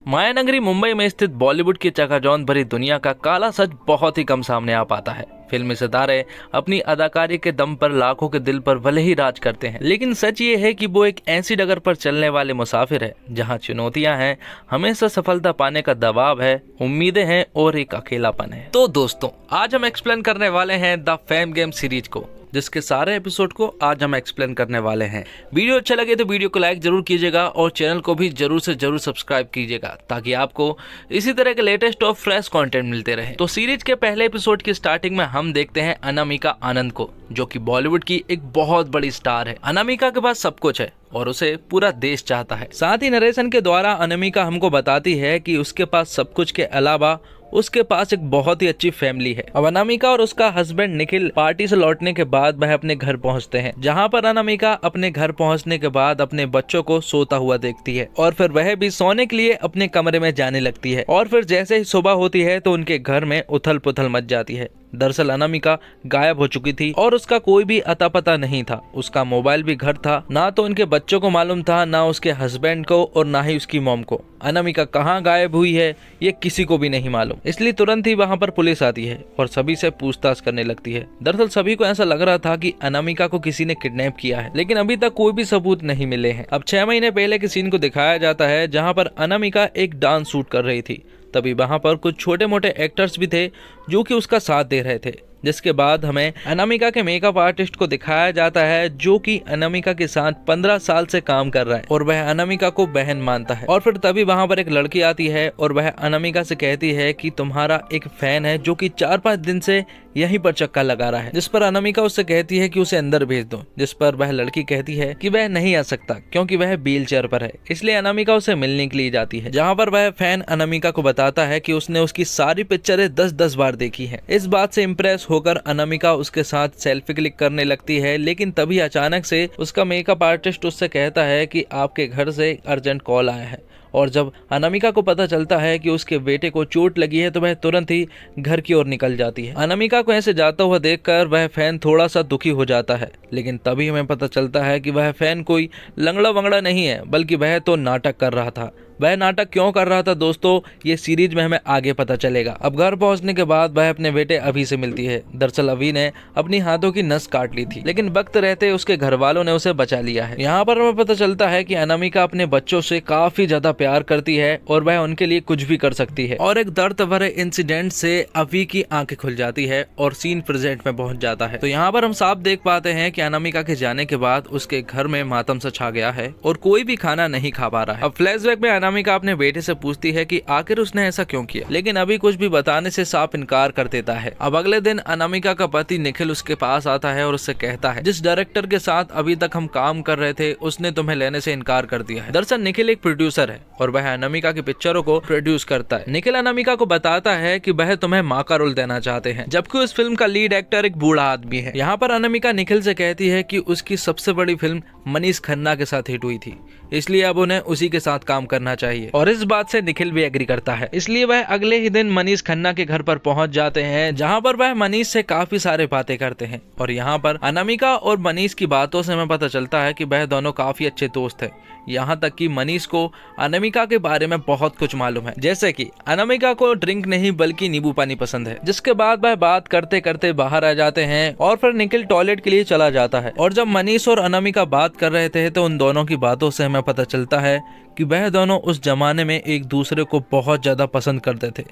मायानगरी मुंबई में स्थित बॉलीवुड की चकाचौंध भरी दुनिया का काला सच बहुत ही कम सामने आ पाता है। फिल्मी सितारे अपनी अदाकारी के दम पर लाखों के दिल पर भले ही राज करते हैं, लेकिन सच ये है कि वो एक ऐसी डगर पर चलने वाले मुसाफिर है जहां चुनौतियां हैं, हमेशा सफलता पाने का दबाव है, उम्मीदें हैं और एक अकेलापन है। तो दोस्तों, आज हम एक्सप्लेन करने वाले हैं द फेम गेम सीरीज को, जिसके सारे एपिसोड को आज हम एक्सप्लेन करने वाले हैं। वीडियो अच्छा लगे तो वीडियो को लाइक जरूर कीजिएगा और चैनल को भी जरूर से जरूर सब्सक्राइब कीजिएगा ताकि आपको इसी तरह के लेटेस्ट और फ्रेश कंटेंट मिलते रहे। तो सीरीज के पहले एपिसोड की स्टार्टिंग में हम देखते हैं अनामिका आनंद को, जो कि बॉलीवुड की एक बहुत बड़ी स्टार है। अनामिका के पास सब कुछ है और उसे पूरा देश चाहता है। साथ ही नरेशन के द्वारा अनामिका हमको बताती है कि उसके पास सब कुछ के अलावा उसके पास एक बहुत ही अच्छी फैमिली है। अब अनामिका और उसका हस्बैंड निखिल पार्टी से लौटने के बाद वह अपने घर पहुंचते हैं, जहां पर अनामिका अपने घर पहुंचने के बाद अपने बच्चों को सोता हुआ देखती है और फिर वह भी सोने के लिए अपने कमरे में जाने लगती है। और फिर जैसे ही सुबह होती है तो उनके घर में उथल पुथल मच जाती है। दरअसल अनामिका गायब हो चुकी थी और उसका कोई भी अता पता नहीं था। उसका मोबाइल भी घर था, ना तो उनके बच्चों को मालूम था, ना उसके हस्बैंड को और ना ही उसकी मॉम को। अनामिका कहाँ गायब हुई है ये किसी को भी नहीं मालूम, इसलिए तुरंत ही वहाँ पर पुलिस आती है और सभी से पूछताछ करने लगती है। दरअसल सभी को ऐसा लग रहा था कि अनामिका को किसी ने किडनैप किया है, लेकिन अभी तक कोई भी सबूत नहीं मिले हैं। अब 6 महीने पहले के सीन को दिखाया जाता है, जहाँ पर अनामिका एक डांस शूट कर रही थी। तभी वहां पर कुछ छोटे मोटे एक्टर्स भी थे जो कि उसका साथ दे रहे थे। जिसके बाद हमें अनामिका के मेकअप आर्टिस्ट को दिखाया जाता है, जो कि अनामिका के साथ 15 साल से काम कर रहा है और वह अनामिका को बहन मानता है। और फिर तभी वहां पर एक लड़की आती है और वह अनामिका से कहती है कि तुम्हारा एक फैन है जो कि 4-5 दिन से यहीं पर चक्का लगा रहा है। जिस पर अनामिका उससे कहती है कि उसे अंदर भेज दो, जिस पर वह लड़की कहती है कि वह नहीं आ सकता क्योंकि वह व्हील चेयर पर है। इसलिए अनामिका उसे मिलने के लिए जाती है, जहाँ पर वह फैन अनामिका को बताता है कि उसने उसकी सारी पिक्चरें 10-10 बार देखी है। इस बात से इम्प्रेस होकर अनामिका उसके साथ सेल्फी क्लिक करने लगती है, लेकिन तभी अचानक से उसका मेकअप आर्टिस्ट उससे कहता है कि आपके घर से अर्जेंट कॉल आया है। और जब अनामिका को पता चलता है कि उसके बेटे को चोट लगी है तो वह तुरंत ही घर की ओर निकल जाती है। अनामिका को ऐसे जाता हुआ देखकर वह फैन थोड़ा सा दुखी हो जाता है, लेकिन तभी हमें पता चलता है कि वह फैन कोई लंगड़ा वंगड़ा नहीं है, बल्कि वह तो नाटक कर रहा था। वह नाटक क्यों कर रहा था दोस्तों, ये सीरीज में हमें आगे पता चलेगा। अब घर पहुंचने के बाद वह अपने बेटे अभी से मिलती है। दरअसल अभी ने अपनी हाथों की नस काट ली थी, लेकिन वक्त रहते उसके घर वालों ने उसे बचा लिया है। यहाँ पर हमें पता चलता है कि अनामिका अपने बच्चों से काफी ज्यादा प्यार करती है और वह उनके लिए कुछ भी कर सकती है। और एक दर्द भरे इंसिडेंट से अभी की आंखें खुल जाती है और सीन प्रेजेंट में पहुंच जाता है। तो यहाँ पर हम साफ देख पाते हैं कि अनामिका के जाने के बाद उसके घर में मातम सा छा गया है और कोई भी खाना नहीं खा पा रहा है। अब फ्लैशबैक में अनामिका अपने बेटे से पूछती है कि आखिर उसने ऐसा क्यों किया, लेकिन अभी कुछ भी बताने से साफ इनकार कर देता है। अब अगले दिन अनामिका का पति निखिल उसके पास आता है और उससे कहता है, जिस डायरेक्टर के साथ अभी तक हम काम कर रहे थे उसने तुम्हें लेने से इनकार कर दिया है। दरअसल निखिल एक प्रोड्यूसर है और वह अनामिका की पिक्चरों को प्रोड्यूस करता है। निखिल अनामिका को बताता है कि वह तुम्हें माँ का रोल देना चाहते हैं, जबकि उस फिल्म का लीड एक्टर एक बूढ़ा आदमी है। यहाँ पर अनामिका निखिल से कहती है कि उसकी सबसे बड़ी फिल्म मनीष खन्ना के साथ हिट हुई थी, इसलिए अब उन्हें उसी के साथ काम करना चाहिए। और इस बात से निखिल भी एग्री करता है, इसलिए वह अगले ही दिन मनीष खन्ना के घर पर पहुंच जाते हैं, जहां पर वह मनीष से काफी सारे बातें करते हैं। और यहाँ पर अनामिका और मनीष की बातों से हमें पता चलता है कि वह दोनों काफी अच्छे दोस्त हैं। यहाँ तक कि मनीष को अनामिका के बारे में बहुत कुछ मालूम है, जैसे कि अनामिका को ड्रिंक नहीं बल्कि नींबू पानी पसंद है। जिसके बाद वह बात करते करते बाहर आ जाते हैं और फिर निखिल टॉयलेट के लिए चला जाता है। और जब मनीष और अनामिका बात कर रहे थे तो उन दोनों की बातों से हमें पता चलता है कि वह दोनों उस जमाने में एक दूसरे को बहुत ज्यादा पसंद करते थे,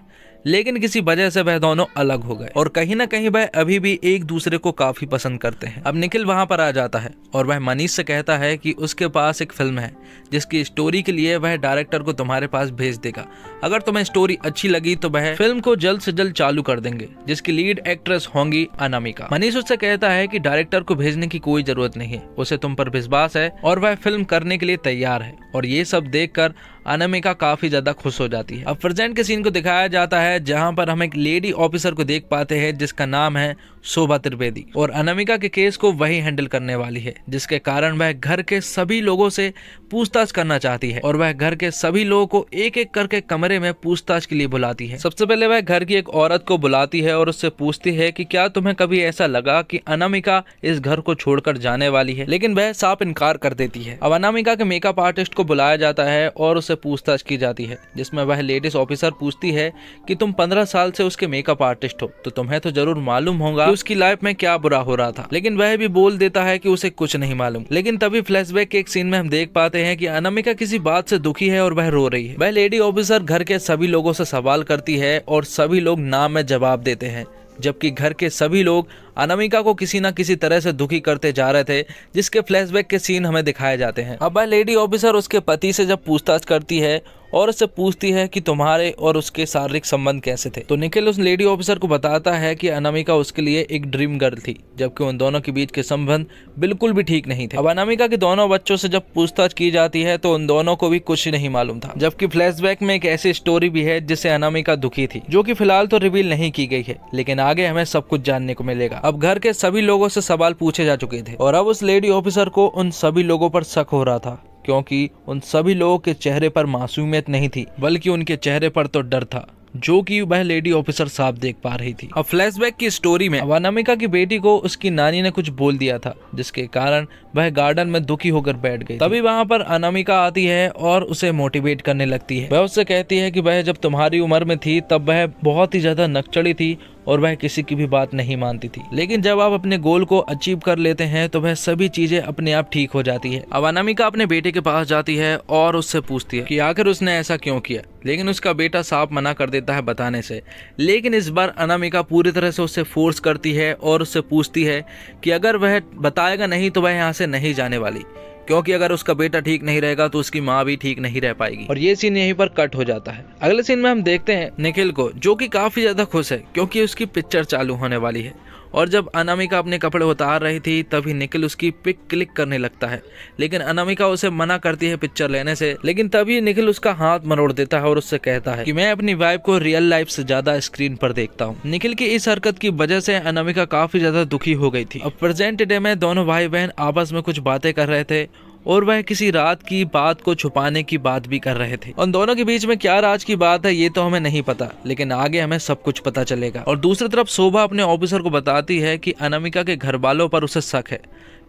लेकिन किसी वजह से वह दोनों अलग हो गए और कहीं ना कहीं वह अभी भी एक दूसरे को काफी पसंद करते हैं। अब निखिल वहां पर आ जाता है और वह मनीष से कहता है कि उसके पास एक फिल्म है जिसकी स्टोरी के लिए वह डायरेक्टर को तुम्हारे पास भेज देगा। अगर तुम्हें स्टोरी अच्छी लगी तो वह फिल्म को जल्द से जल्द चालू कर देंगे, जिसकी लीड एक्ट्रेस होंगी अनामिका। मनीष उससे कहता है कि डायरेक्टर को भेजने की कोई जरूरत नहीं है, उसे तुम पर विश्वास है और वह फिल्म करने के लिए तैयार है। और ये सब देखकर अनामिका काफी ज्यादा खुश हो जाती है। अब प्रेजेंट के सीन को दिखाया जाता है, जहां पर हम एक लेडी ऑफिसर को देख पाते हैं जिसका नाम है शोभा त्रिवेदी, और अनामिका के केस को वही हैंडल करने वाली है, जिसके कारण वह घर के सभी लोगों से पूछताछ करना चाहती है और वह घर के सभी लोगों को एक एक करके कमरे में पूछताछ के लिए बुलाती है। सबसे पहले वह घर की एक औरत को बुलाती है और उससे पूछती है कि क्या तुम्हें कभी ऐसा लगा कि अनामिका इस घर को छोड़कर जाने वाली है, लेकिन वह साफ इनकार कर देती है। अब अनामिका के मेकअप आर्टिस्ट को बुलाया जाता है और उसे पूछताछ की जाती है, जिसमें वह लेडीज ऑफिसर पूछती है कि तुम 15 साल से उसके मेकअप आर्टिस्ट हो, तो तुम्हें तो जरूर मालूम होगा कि उसकी लाइफ में क्या बुरा हो रहा था। लेकिन वह भी बोल देता है कि उसे कुछ नहीं मालूम। लेकिन तभी फ्लैशबैक के एक सीन में हम देख पाते हैं कि अनामिका किसी बात से दुखी है और वह रो रही है। वह लेडी ऑफिसर घर के सभी लोगों से सवाल करती है और सभी लोग ना में जवाब देते हैं, जबकि घर के सभी लोग अनामिका को किसी न किसी तरह से दुखी करते जा रहे थे, जिसके फ्लैशबैक के सीन हमें दिखाए जाते हैं। अब वह लेडी ऑफिसर उसके पति से जब पूछताछ करती है और उससे पूछती है कि तुम्हारे और उसके शारीरिक संबंध कैसे थे, तो निखिल उस लेडी ऑफिसर को बताता है कि अनामिका उसके लिए एक ड्रीम गर्ल थी, जबकि उन दोनों के बीच के संबंध बिल्कुल भी ठीक नहीं थे। अब अनामिका के दोनों बच्चों से जब पूछताछ की जाती है तो उन दोनों को भी कुछ नहीं मालूम था, जबकि फ्लैशबैक में एक ऐसी स्टोरी भी है जिससे अनामिका दुखी थी, जो कि फिलहाल तो रिवील नहीं की गई है, लेकिन आगे हमें सब कुछ जानने को मिलेगा। अब घर के सभी लोगों से सवाल पूछे जा चुके थे और अब उस लेडी ऑफिसर को उन सभी लोगों पर शक हो रहा था, क्योंकि उन सभी लोगों के चेहरे पर मासूमियत नहीं थी, बल्कि उनके चेहरे पर तो डर था, जो कि वह लेडी ऑफिसर साफ देख पा रही थी। अब फ्लैशबैक की स्टोरी में अनामिका की बेटी को उसकी नानी ने कुछ बोल दिया था, जिसके कारण वह गार्डन में दुखी होकर बैठ गई। तभी वहां पर अनामिका आती है और उसे मोटिवेट करने लगती है। वह उससे कहती है कि वह जब तुम्हारी उम्र में थी तब वह बहुत ही ज्यादा नकचड़ी थी और वह किसी की भी बात नहीं मानती थी, लेकिन जब आप अपने गोल को अचीव कर लेते हैं तो वह सभी चीजें अपने आप ठीक हो जाती है। अब अनामिका अपने बेटे के पास जाती है और उससे पूछती है कि आखिर उसने ऐसा क्यों किया, लेकिन उसका बेटा साफ मना कर देता है बताने से। लेकिन इस बार अनामिका पूरी तरह से उससे फोर्स करती है और उससे पूछती है कि अगर वह बताएगा नहीं तो वह यहाँ से नहीं जाने वाली, क्योंकि अगर उसका बेटा ठीक नहीं रहेगा तो उसकी माँ भी ठीक नहीं रह पाएगी। और ये सीन यहीं पर कट हो जाता है। अगले सीन में हम देखते हैं निखिल को, जो कि काफी ज्यादा खुश है क्योंकि उसकी पिक्चर चालू होने वाली है। और जब अनामिका अपने कपड़े उतार रही थी तभी निखिल उसकी पिक क्लिक करने लगता है, लेकिन अनामिका उसे मना करती है पिक्चर लेने से। लेकिन तभी निखिल उसका हाथ मरोड़ देता है और उससे कहता है कि मैं अपनी वाइफ को रियल लाइफ से ज्यादा स्क्रीन पर देखता हूँ। निखिल की इस हरकत की वजह से अनामिका काफी ज्यादा दुखी हो गई थी। अब प्रेजेंट डे में दोनों भाई बहन आपस में कुछ बातें कर रहे थे और वह किसी रात की बात को छुपाने की बात भी कर रहे थे। उन दोनों के बीच में क्या राज की बात है ये तो हमें नहीं पता, लेकिन आगे हमें सब कुछ पता चलेगा। और दूसरी तरफ शोभा अपने ऑफिसर को बताती है कि अनामिका के घर वालों पर उसे शक है,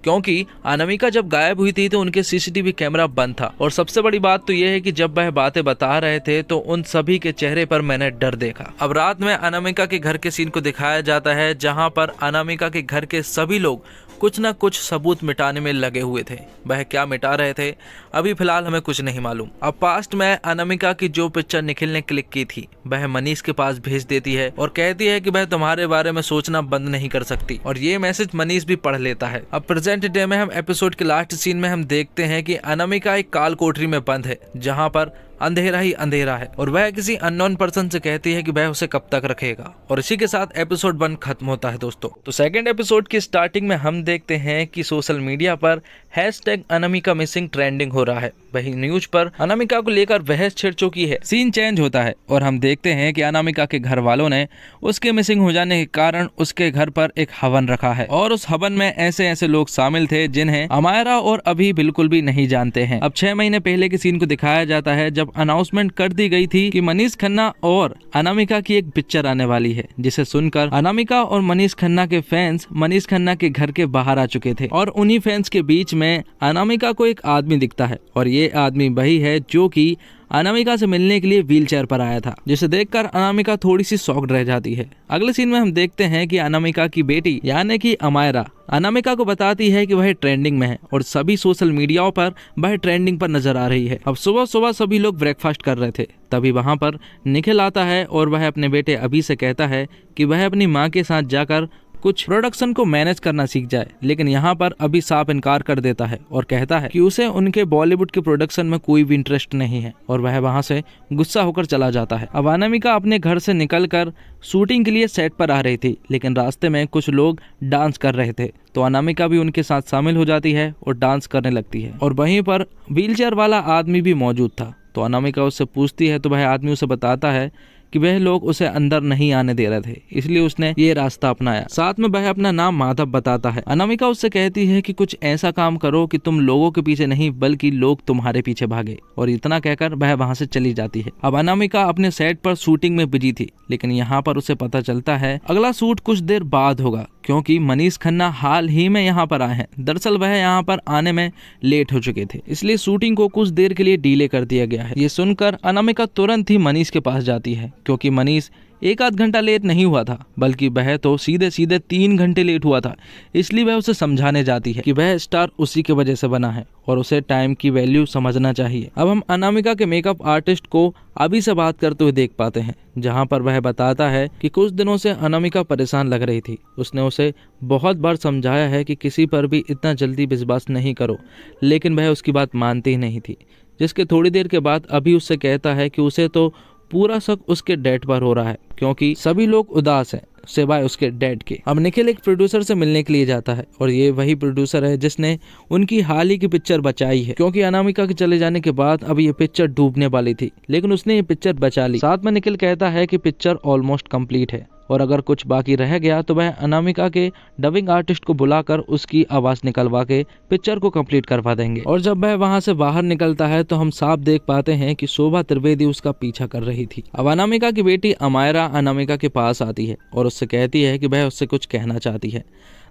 क्योंकि अनामिका जब गायब हुई थी तो उनके सीसीटीवी कैमरा बंद था। और सबसे बड़ी बात तो यह है कि जब वह बातें बता रहे थे तो उन सभी के चेहरे पर मैंने डर देखा। अब रात में अनामिका के घर के सीन को दिखाया जाता है, जहां पर अनामिका के घर के सभी लोग कुछ न कुछ सबूत मिटाने में लगे हुए थे। वह क्या मिटा रहे थे अभी फिलहाल हमें कुछ नहीं मालूम। अब पास्ट में अनामिका की जो पिक्चर निखिल ने क्लिक की थी वह मनीष के पास भेज देती है और कहती है कि वह तुम्हारे बारे में सोचना बंद नहीं कर सकती, और ये मैसेज मनीष भी पढ़ लेता है। अब प्रेजेंट डे में हम एपिसोड के लास्ट सीन में हम देखते हैं कि अनामिका एक काल कोठरी में बंद है, जहाँ पर अंधेरा ही अंधेरा है, और वह किसी अननोन पर्सन से कहती है कि वह उसे कब तक रखेगा। और इसी के साथ एपिसोड 1 खत्म होता है दोस्तों। तो सेकंड एपिसोड की स्टार्टिंग में हम देखते हैं कि सोशल मीडिया पर #अनामिका मिसिंग ट्रेंडिंग हो रहा है। वही न्यूज पर अनामिका को लेकर बहस छिड़ चुकी है। सीन चेंज होता है और हम देखते हैं कि अनामिका के घर वालों ने उसके मिसिंग हो जाने के कारण उसके घर पर एक हवन रखा है, और उस हवन में ऐसे ऐसे लोग शामिल थे जिन्हें अमायरा और अभी बिल्कुल भी नहीं जानते हैं। अब 6 महीने पहले के सीन को दिखाया जाता है जब अनाउंसमेंट कर दी गई थी कि मनीष खन्ना और अनामिका की एक पिक्चर आने वाली है, जिसे सुनकर अनामिका और मनीष खन्ना के फैंस मनीष खन्ना के घर के बाहर आ चुके थे। और उन्हीं फैंस के बीच में अनामिका को एक आदमी दिखता है, और ये आदमी वही है जो कि अनामिका से मिलने के लिए व्हीलचेयर पर आया था, जिसे देखकर अनामिका थोड़ी सी शॉक्ड रह जाती है। अगले सीन में हम देखते हैं कि अनामिका की बेटी यानी कि अमायरा अनामिका को बताती है कि वह ट्रेंडिंग में है और सभी सोशल मीडियाओं पर वह ट्रेंडिंग पर नजर आ रही है। अब सुबह सुबह सभी लोग ब्रेकफास्ट कर रहे थे, तभी वहां पर निखिल आता है और वह अपने बेटे अभी से कहता है कि वह अपनी माँ के साथ जाकर कुछ प्रोडक्शन को मैनेज करना सीख जाए। लेकिन यहाँ पर अभी साफ इनकार कर देता है और कहता है कि उसे उनके बॉलीवुड के प्रोडक्शन में कोई भी इंटरेस्ट नहीं है, और वह वहाँ से गुस्सा होकर चला जाता है। अब अनामिका अपने घर से निकलकर शूटिंग के लिए सेट पर आ रही थी, लेकिन रास्ते में कुछ लोग डांस कर रहे थे, तो अनामिका भी उनके साथ शामिल हो जाती है और डांस करने लगती है। और वहीं पर व्हीलचेयर वाला आदमी भी मौजूद था, तो अनामिका उससे पूछती है तो वह आदमी उसे बताता है कि वह लोग उसे अंदर नहीं आने दे रहे थे, इसलिए उसने ये रास्ता अपनाया। साथ में वह अपना नाम माधव बताता है। अनामिका उससे कहती है कि कुछ ऐसा काम करो कि तुम लोगों के पीछे नहीं बल्कि लोग तुम्हारे पीछे भागे, और इतना कहकर वह वहां से चली जाती है। अब अनामिका अपने सेट पर शूटिंग में बिजी थी, लेकिन यहाँ पर उसे पता चलता है अगला शूट कुछ देर बाद होगा, क्योंकि मनीष खन्ना हाल ही में यहाँ पर आए हैं। दरअसल वह यहाँ पर आने में लेट हो चुके थे, इसलिए शूटिंग को कुछ देर के लिए डिले कर दिया गया है। ये सुनकर अनामिका तुरंत ही मनीष के पास जाती है, क्योंकि मनीष एक आध घंटा लेट नहीं हुआ था, बल्कि वह तो सीधे 3 घंटे लेट हुआ था। इसलिए वह उसे समझाने जाती है कि वह स्टार उसी की वजह से बना है और उसे टाइम की वैल्यू समझना चाहिए। अब हम अनामिका के मेकअप आर्टिस्ट को अभी से बात करते हुए देख पाते हैं, जहां पर वह बताता है कि कुछ दिनों से अनामिका परेशान लग रही थी। उसने उसे बहुत बार समझाया है कि किसी पर भी इतना जल्दी विश्वास नहीं करो, लेकिन वह उसकी बात मानती ही नहीं थी। जिसके थोड़ी देर के बाद अभी उससे कहता है कि उसे तो पूरा शक उसके डैड पर हो रहा है, क्योंकि सभी लोग उदास हैं सिवाय उसके डैड के। अब निखिल एक प्रोड्यूसर से मिलने के लिए जाता है, और ये वही प्रोड्यूसर है जिसने उनकी हाल ही की पिक्चर बचाई है, क्योंकि अनामिका के चले जाने के बाद अब ये पिक्चर डूबने वाली थी, लेकिन उसने ये पिक्चर बचा ली। साथ में निखिल कहता है कि पिक्चर ऑलमोस्ट कंप्लीट है और अगर कुछ बाकी रह गया तो वह अनामिका के डबिंग आर्टिस्ट को बुलाकर उसकी आवाज निकलवा के पिक्चर को कंप्लीट करवा देंगे। और जब वह वहां से बाहर निकलता है तो हम साफ देख पाते हैं कि शोभा त्रिवेदी उसका पीछा कर रही थी। अब अनामिका की बेटी अमायरा अनामिका के पास आती है और उससे कहती है कि वह उससे कुछ कहना चाहती है।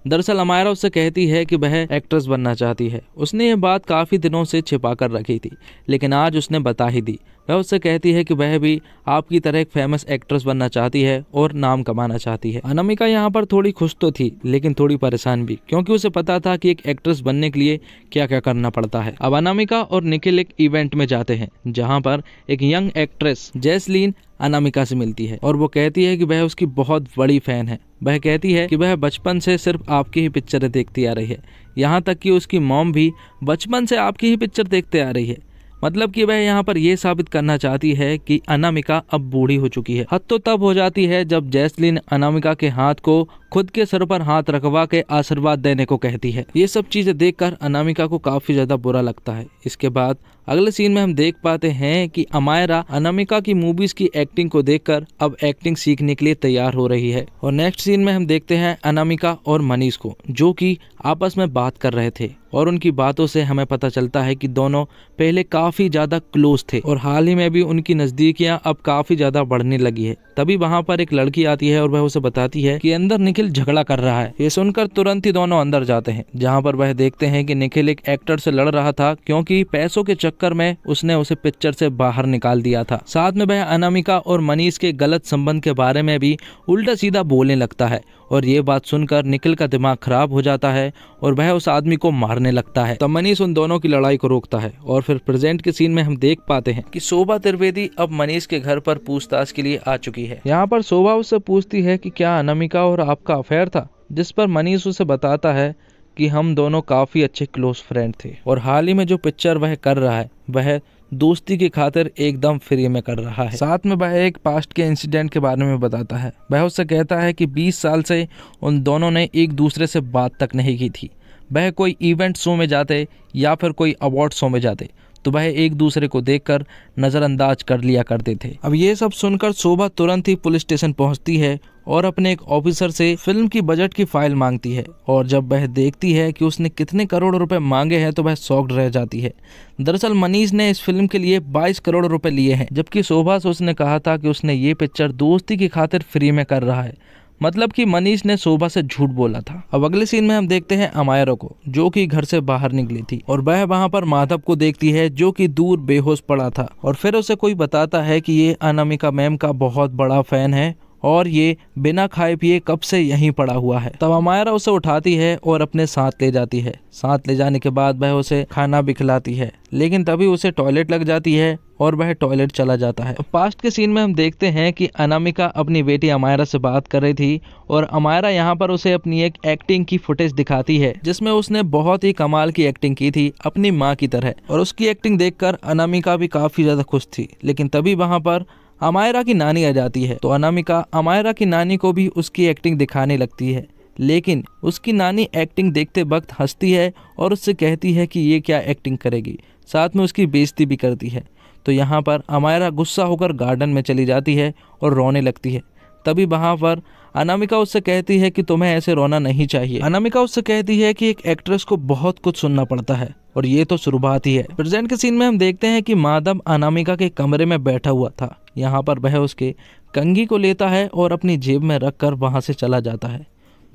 दरअसल अमायरा उससे कहती है कि वह एक्ट्रेस बनना चाहती है। उसने ये बात काफी दिनों से छिपा कर रखी थी, लेकिन आज उसने बता ही दी। वह उससे कहती है कि वह भी आपकी तरह एक फेमस एक्ट्रेस बनना चाहती है और नाम कमाना चाहती है। अनामिका यहाँ पर थोड़ी खुश तो थी, लेकिन थोड़ी परेशान भी, क्योंकि उसे पता था कि एक एक्ट्रेस बनने के लिए क्या क्या करना पड़ता है। अब अनामिका और निखिल एक इवेंट में जाते हैं, जहाँ पर एक यंग एक्ट्रेस जैस्लीन अनामिका से मिलती है और वो कहती है कि वह उसकी बहुत बड़ी फैन है। वह कहती है कि वह बचपन से सिर्फ आपकी ही पिक्चरें देखती आ रही है, यहाँ तक कि उसकी मॉम भी बचपन से आपकी ही पिक्चर देखते आ रही है। मतलब कि वह यहाँ पर यह साबित करना चाहती है कि अनामिका अब बूढ़ी हो चुकी है। हद तो तब हो जाती है जब जैस्लीन अनामिका के हाथ को खुद के सर पर हाथ रखवा के आशीर्वाद देने को कहती है। ये सब चीजें देखकर अनामिका को काफी ज्यादा बुरा लगता है। इसके बाद अगले सीन में हम देख पाते हैं कि अमायरा अनामिका की मूवीज की एक्टिंग को देखकर अब एक्टिंग सीखने के लिए तैयार हो रही है। और नेक्स्ट सीन में हम देखते हैं अनामिका और मनीष को, जो कि आपस में बात कर रहे थे, और उनकी बातों से हमें पता चलता है कि दोनों पहले काफी ज्यादा क्लोज थे और हाल ही में भी उनकी नजदीकियां अब काफी ज्यादा बढ़ने लगी है। तभी वहां पर एक लड़की आती है और वह उसे बताती है कि अंदर निखिल झगड़ा कर रहा है। ये सुनकर तुरंत ही दोनों अंदर जाते हैं, जहां पर वह देखते हैं कि निखिल एक एक्टर से लड़ रहा था, क्योंकि पैसों के चक्कर में उसने उसे पिक्चर से बाहर निकाल दिया था। साथ में वह अनामिका और मनीष के गलत संबंध के बारे में भी उल्टा सीधा बोलने लगता है, और ये बात सुनकर निखिल का दिमाग खराब हो जाता है और वह उस आदमी को मारने लगता है। तब मनीष उन दोनों की लड़ाई को रोकता है, और फिर प्रेजेंट के सीन में हम देख पाते हैं कि शोभा त्रिवेदी अब मनीष के घर पर पूछताछ के लिए आ चुकी है। यहाँ पर शोभा उससे पूछती है कि क्या अनामिका और आपका अफेयर था, जिस पर मनीष उसे बताता है कि हम दोनों काफी अच्छे क्लोज फ्रेंड थे, और हाल ही में जो पिक्चर वह कर रहा है वह दोस्ती की खातिर एकदम फ्री में कर रहा है। साथ में वह एक पास्ट के इंसिडेंट के बारे में बताता है। वह उससे कहता है कि 20 साल से उन दोनों ने एक दूसरे से बात तक नहीं की थी। वह कोई इवेंट शो में जाते या फिर कोई अवार्ड शो में जाते तो वह एक दूसरे को देखकर नजरअंदाज कर लिया करते थे। अब ये सब सुनकर शोभा तुरंत ही पुलिस स्टेशन पहुंचती है और अपने एक ऑफिसर से फिल्म की बजट की फाइल मांगती है, और जब वह देखती है कि उसने कितने करोड़ रुपए मांगे हैं तो वह शॉक्ड रह जाती है। दरअसल मनीष ने इस फिल्म के लिए 22 करोड़ रुपए लिए हैं, जबकि शोभा से उसने कहा था कि उसने ये पिक्चर दोस्ती की खातिर फ्री में कर रहा है। मतलब कि मनीष ने शोभा से झूठ बोला था। अब अगले सीन में हम देखते हैं अमायरा को, जो कि घर से बाहर निकली थी, और वह वहां पर माधव को देखती है, जो कि दूर बेहोश पड़ा था, और फिर उसे कोई बताता है कि ये अनामिका मैम का बहुत बड़ा फैन है और ये बिना खाए पिए कब से यहीं पड़ा हुआ है। तब अमायरा उसे उठाती है और अपने साथ ले जाती है। साथ ले जाने के बाद वह उसे खाना भी खिलाती है, लेकिन तभी उसे टॉयलेट लग जाती है और वह टॉयलेट चला जाता है। पास्ट के सीन में हम देखते हैं कि अनामिका अपनी बेटी अमायरा से बात कर रही थी, और अमायरा यहाँ पर उसे अपनी एक एक्टिंग की फुटेज दिखाती है, जिसमें उसने बहुत ही कमाल की एक्टिंग की थी अपनी माँ की तरह, और उसकी एक्टिंग देखकर अनामिका भी काफी ज्यादा खुश थी। लेकिन तभी वहाँ पर अमायरा की नानी आ जाती है, तो अनामिका अमायरा की नानी को भी उसकी एक्टिंग दिखाने लगती है, लेकिन उसकी नानी एक्टिंग देखते वक्त हंसती है और उससे कहती है कि ये क्या एक्टिंग करेगी, साथ में उसकी बेइज्जती भी करती है। तो यहाँ पर अमायरा गुस्सा होकर गार्डन में चली जाती है और रोने लगती है। तभी वहाँ पर अनामिका उससे कहती है कि तुम्हें ऐसे रोना नहीं चाहिए। अनामिका उससे कहती है कि एक एक्ट्रेस को बहुत कुछ सुनना पड़ता है, और ये तो शुरुआत ही है। प्रेजेंट के सीन में हम देखते हैं कि माधव अनामिका के कमरे में बैठा हुआ था। यहाँ पर वह उसके कंघी को लेता है और अपनी जेब में रखकर वहां से चला जाता है।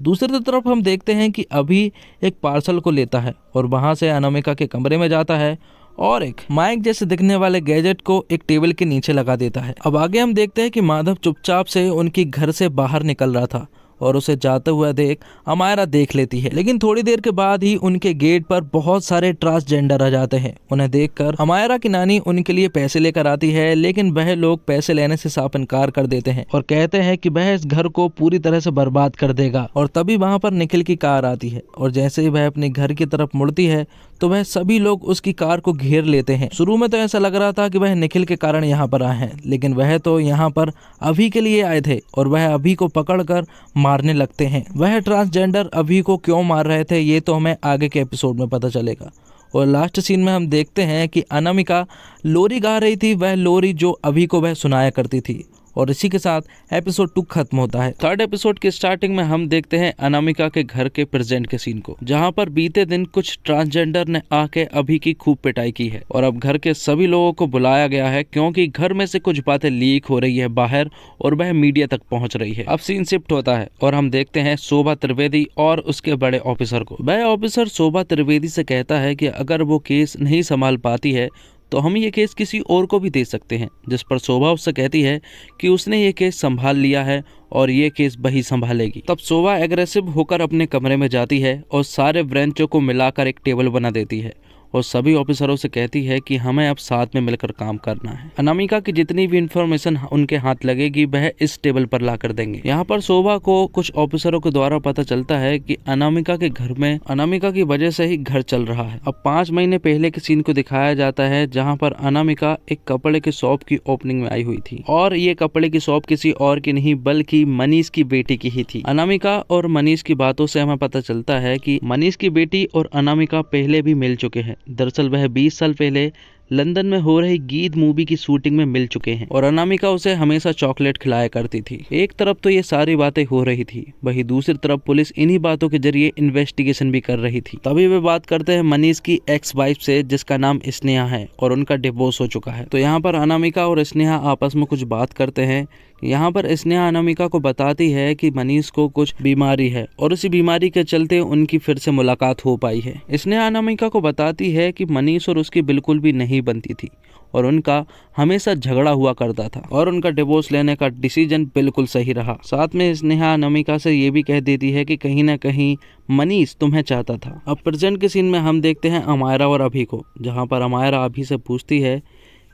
दूसरी तरफ हम देखते हैं कि अभी एक पार्सल को लेता है और वहां से अनामिका के कमरे में जाता है और एक माइक जैसे दिखने वाले गैजेट को एक टेबल के नीचे लगा देता है। अब आगे हम देखते हैं कि माधव चुपचाप से उनकी घर से बाहर निकल रहा था और उसे जाते हुए देख अमायरा देख लेती है, लेकिन थोड़ी देर के बाद ही उनके गेट पर बहुत सारे ट्रांसजेंडर आ जाते हैं। उन्हें देखकर अमायरा की नानी उनके लिए पैसे लेकर आती है, लेकिन वह लोग पैसे लेने से साफ इनकार कर देते हैं और कहते हैं कि वह इस घर को पूरी तरह से बर्बाद कर देगा। और तभी वहां पर निखिल की कार आती है और जैसे ही वह अपने घर की तरफ मुड़ती है तो वह सभी लोग उसकी कार को घेर लेते हैं। शुरू में तो ऐसा लग रहा था कि वह निखिल के कारण यहाँ पर आए हैं, लेकिन वह तो यहाँ पर अभी के लिए आए थे और वह अभी को पकड़कर मारने लगते हैं। वह ट्रांसजेंडर अभी को क्यों मार रहे थे ये तो हमें आगे के एपिसोड में पता चलेगा। और लास्ट सीन में हम देखते हैं कि अनामिका लोरी गा रही थी, वह लोरी जो अभी को वह सुनाया करती थी। और इसी के साथ एपिसोड 2 खत्म होता है। थर्ड एपिसोड के स्टार्टिंग में हम देखते हैं अनामिका के घर के प्रेजेंट के सीन को, जहां पर बीते दिन कुछ ट्रांसजेंडर ने आके अभी की खूब पिटाई की है और अब घर के सभी लोगों को बुलाया गया है क्योंकि घर में से कुछ बातें लीक हो रही है बाहर और वह मीडिया तक पहुंच रही है। अब सीन शिफ्ट होता है और हम देखते हैं शोभा त्रिवेदी और उसके बड़े ऑफिसर को। वह ऑफिसर शोभा त्रिवेदी से कहता है कि अगर वो केस नहीं संभाल पाती है तो हम ये केस किसी और को भी दे सकते हैं, जिस पर शोभा उससे कहती है कि उसने ये केस संभाल लिया है और ये केस वही संभालेगी। तब शोभा एग्रेसिव होकर अपने कमरे में जाती है और सारे ब्रांचों को मिलाकर एक टेबल बना देती है और सभी ऑफिसरों से कहती है कि हमें अब साथ में मिलकर काम करना है। अनामिका की जितनी भी इंफॉर्मेशन उनके हाथ लगेगी वह इस टेबल पर ला कर देंगे। यहाँ पर शोभा को कुछ ऑफिसरों के द्वारा पता चलता है कि अनामिका के घर में अनामिका की वजह से ही घर चल रहा है। अब 5 महीने पहले के सीन को दिखाया जाता है जहाँ पर अनामिका एक कपड़े के शॉप की ओपनिंग में आई हुई थी और ये कपड़े की शॉप किसी और की नहीं बल्कि मनीष की बेटी की ही थी। अनामिका और मनीष की बातों से हमें पता चलता है कि मनीष की बेटी और अनामिका पहले भी मिल चुके हैं। दरअसल वह 20 साल पहले लंदन में हो रही गीत मूवी की शूटिंग में मिल चुके हैं और अनामिका उसे हमेशा चॉकलेट खिलाया करती थी। एक तरफ तो ये सारी बातें हो रही थी, वहीं दूसरी तरफ पुलिस इन्हीं बातों के जरिए इन्वेस्टिगेशन भी कर रही थी। तभी वे बात करते हैं मनीष की एक्स वाइफ से जिसका नाम स्नेहा है और उनका डिवोर्स हो चुका है। तो यहाँ पर अनामिका और स्नेहा आपस में कुछ बात करते हैं। यहाँ पर स्नेहा अनामिका को बताती है कि मनीष को कुछ बीमारी है और उसी बीमारी के चलते उनकी फिर से मुलाकात हो पाई है। स्नेहा अनामिका को बताती है कि मनीष और उसकी बिल्कुल भी नहीं बनती थी और उनका हमेशा झगड़ा हुआ करता था और उनका डिवोर्स लेने का डिसीजन बिल्कुल सही रहा। साथ में स्नेहा अनामिका से ये भी कह देती है कि कहीं ना कहीं मनीष तुम्हें चाहता था। अब प्रेजेंट के सीन में हम देखते हैं अमायरा और अभी को, जहाँ पर अमायरा अभी से पूछती है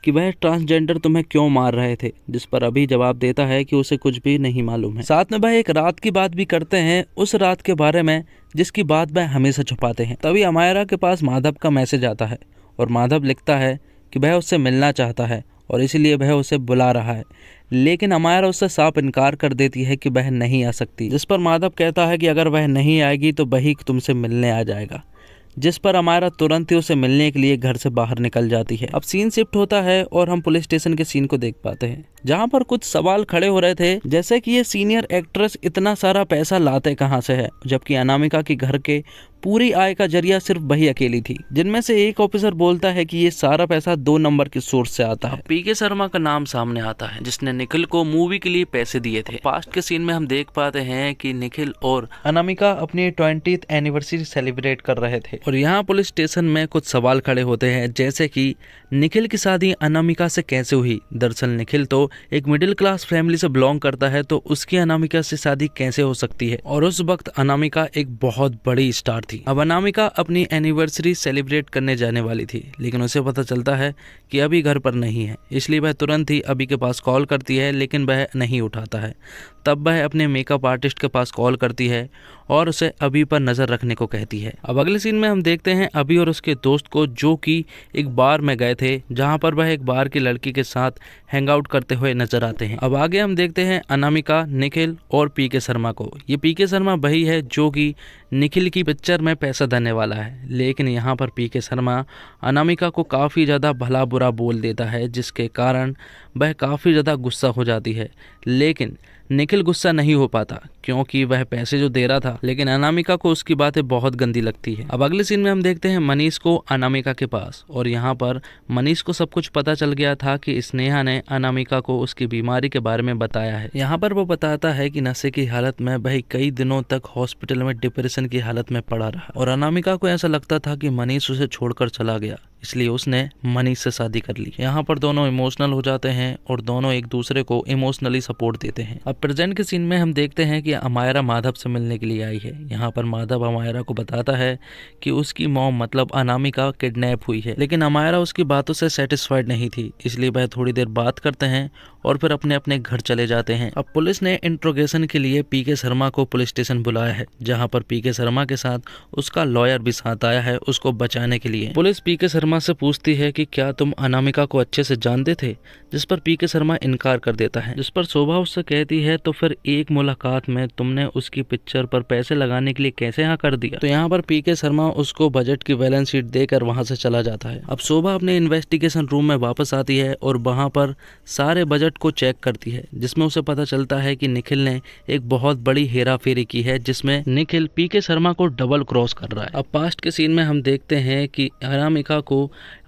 कि वह ट्रांसजेंडर तुम्हें क्यों मार रहे थे, जिस पर अभी जवाब देता है कि उसे कुछ भी नहीं मालूम है। साथ में वह एक रात की बात भी करते हैं, उस रात के बारे में जिसकी बात वह हमेशा छुपाते हैं। तभी अमायरा के पास माधव का मैसेज आता है और माधव लिखता है कि वह उससे मिलना चाहता है और इसीलिए वह उसे बुला रहा है, लेकिन अमायरा उससे साफ इनकार कर देती है कि वह नहीं आ सकती, जिस पर माधव कहता है कि अगर वह नहीं आएगी तो वही तुमसे मिलने आ जाएगा, जिस पर अमायरा तुरंत ही उसे मिलने के लिए घर से बाहर निकल जाती है। अब सीन शिफ्ट होता है और हम पुलिस स्टेशन के सीन को देख पाते हैं, जहां पर कुछ सवाल खड़े हो रहे थे, जैसे कि ये सीनियर एक्ट्रेस इतना सारा पैसा लाते कहां से है, जबकि अनामिका के घर के पूरी आय का जरिया सिर्फ वही अकेली थी। जिनमें से एक ऑफिसर बोलता है कि ये सारा पैसा 2 नंबर के सोर्स से आता है। पीके शर्मा का नाम सामने आता है जिसने निखिल को मूवी के लिए पैसे दिए थे। पास्ट के सीन में हम देख पाते हैं कि निखिल और अनामिका अपनी 20th एनिवर्सरी सेलिब्रेट कर रहे थे और यहाँ पुलिस स्टेशन में कुछ सवाल खड़े होते हैं, जैसे कि निखिल की शादी अनामिका से कैसे हुई। दरअसल निखिल तो एक मिडिल क्लास फैमिली से बिलोंग करता है, तो उसकी अनामिका से शादी कैसे हो सकती है। और उस वक्त अनामिका एक बहुत बड़ी स्टार थी। अब अनामिका अपनी एनिवर्सरी सेलिब्रेट करने जाने वाली थी, लेकिन उसे पता चलता है कि अभी घर पर नहीं है, इसलिए वह तुरंत ही अभी के पास कॉल करती है, लेकिन वह नहीं उठाता है। तब वह अपने मेकअप आर्टिस्ट के पास कॉल करती है और उसे अभी पर नजर रखने को कहती है। अब अगले सीन में हम देखते हैं अभी और उसके दोस्त को, जो कि एक बार में गए थे, जहां पर वह एक बार की लड़की के साथ हैंग आउट करते हुए नजर आते हैं। अब आगे हम देखते हैं अनामिका, निखिल और पीके शर्मा को। ये पीके शर्मा वही है जो कि निखिल की पिक्चर में पैसा देने वाला है, लेकिन यहाँ पर पीके शर्मा अनामिका को काफ़ी ज़्यादा भला बुरा बोल देता है, जिसके कारण वह काफ़ी ज़्यादा गुस्सा हो जाती है। लेकिन निखिल गुस्सा नहीं हो पाता क्योंकि वह पैसे जो दे रहा था, लेकिन अनामिका को उसकी बातें बहुत गंदी लगती है। अब अगले सीन में हम देखते हैं मनीष को अनामिका के पास, और यहाँ पर मनीष को सब कुछ पता चल गया था कि स्नेहा ने अनामिका को उसकी बीमारी के बारे में बताया है। यहाँ पर वो बताता है कि नशे की हालत में वह कई दिनों तक हॉस्पिटल में डिप्रेशन की हालत में पड़ा रहा, और अनामिका को ऐसा लगता था कि मनीष उसे छोड़कर चला गया, इसलिए उसने मनीष से शादी कर ली। यहाँ पर दोनों इमोशनल हो जाते हैं और दोनों एक दूसरे को इमोशनली सपोर्ट देते हैं। अब प्रेजेंट के सीन में हम देखते हैं कि अमायरा माधव से मिलने के लिए आई है। यहाँ पर माधव अमायरा को बताता है कि उसकी मॉम मतलब अनामिका किडनैप हुई है, लेकिन अमायरा उसकी बातों से सेटिस्फाइड नहीं थी, इसलिए वह थोड़ी देर बात करते हैं और फिर अपने अपने घर चले जाते हैं। अब पुलिस ने इंट्रोगेशन के लिए पीके शर्मा को पुलिस स्टेशन बुलाया है, जहाँ पर पीके शर्मा के साथ उसका लॉयर भी साथ आया है उसको बचाने के लिए। पुलिस पीके शर्मा से पूछती है कि क्या तुम अनामिका को अच्छे से जानते थे, जिस पर पीके शर्मा इनकार कर देता है, जिस पर शोभा उससे कहती है तो फिर एक मुलाकात में तुमने उसकी पिक्चर पर पैसे लगाने के लिए कैसे हाँ कर दिया। तो यहाँ पर पीके शर्मा उसको बजट की बैलेंस शीट देकर वहां से चला जाता है। अब शोभा अपने इन्वेस्टिगेशन रूम में वापस आती है और वहां पर सारे बजट को चेक करती है, जिसमें उसे पता चलता है कि निखिल ने एक बहुत बड़ी हेरा फेरी की है, जिसमें निखिल पीके शर्मा को डबल क्रॉस कर रहा है। अब पास्ट के सीन में हम देखते हैं कि अनामिका को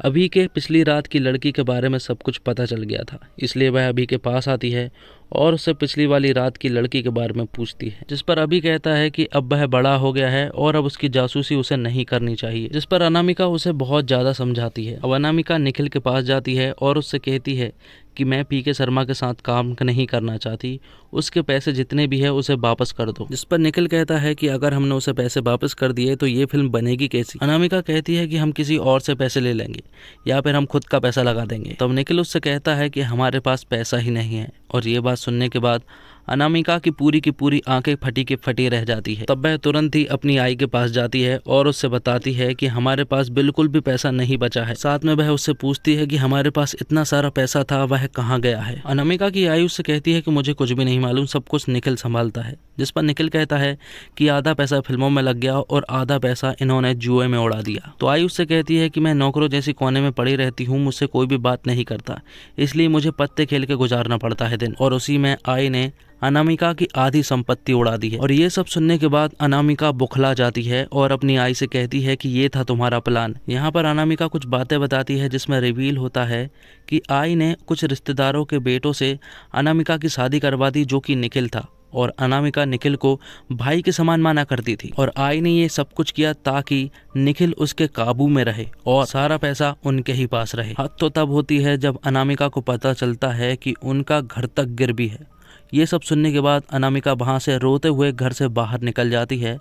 अभी के पिछली रात की लड़की के बारे में सब कुछ पता चल गया था, इसलिए वह अभी के पास आती है और उससे पिछली वाली रात की लड़की के बारे में पूछती है, जिस पर अभी कहता है कि अब वह बड़ा हो गया है और अब उसकी जासूसी उसे नहीं करनी चाहिए, जिस पर अनामिका उसे बहुत ज्यादा समझाती है। अब अनामिका निखिल के पास जाती है और उससे कहती है कि मैं पीके शर्मा के साथ काम नहीं करना चाहती, उसके पैसे जितने भी है उसे वापस कर दो, जिस पर निखिल कहता है कि अगर हमने उसे पैसे वापस कर दिए तो ये फिल्म बनेगी कैसी। अनामिका कहती है कि हम किसी और से पैसे ले लेंगे या फिर हम खुद का पैसा लगा देंगे। तब निखिल उससे कहता है कि हमारे पास पैसा ही नहीं है, और ये बात सुनने के बाद अनामिका की पूरी आंखें फटी की फटी रह जाती है। तब वह तुरंत ही अपनी आई के पास जाती है और उससे बताती है कि हमारे पास बिल्कुल भी पैसा नहीं बचा है। साथ में वह उससे पूछती है कि हमारे पास इतना सारा पैसा था वह कहाँ गया है। अनामिका की आई उससे कहती है कि मुझे कुछ भी नहीं मालूम, सब कुछ निखिल संभालता है, जिस पर निखिल कहता है कि आधा पैसा फिल्मों में लग गया और आधा पैसा इन्होंने जुए में उड़ा दिया। तो आई उससे कहती है कि मैं नौकरों जैसी कोने में पड़ी रहती हूँ, मुझसे कोई भी बात नहीं करता, इसलिए मुझे पत्ते खेल के गुजारना पड़ता है दिन। और उसी में आई ने अनामिका की आधी संपत्ति उड़ा दी है। और ये सब सुनने के बाद अनामिका बुखला जाती है और अपनी आई से कहती है कि ये था तुम्हारा प्लान। यहाँ पर अनामिका कुछ बातें बताती है, जिसमें रिवील होता है कि आई ने कुछ रिश्तेदारों के बेटों से अनामिका की शादी करवा दी, जो कि निखिल था, और अनामिका निखिल को भाई के समान माना करती थी। और आई ने ये सब कुछ किया ताकि निखिल उसके काबू में रहे और सारा पैसा उनके ही पास रहे। हद तो तब होती है जब अनामिका को पता चलता है कि उनका घर तक गिर भी है। ये सब सुनने के बाद अनामिका वहाँ से रोते हुए घर से बाहर निकल जाती है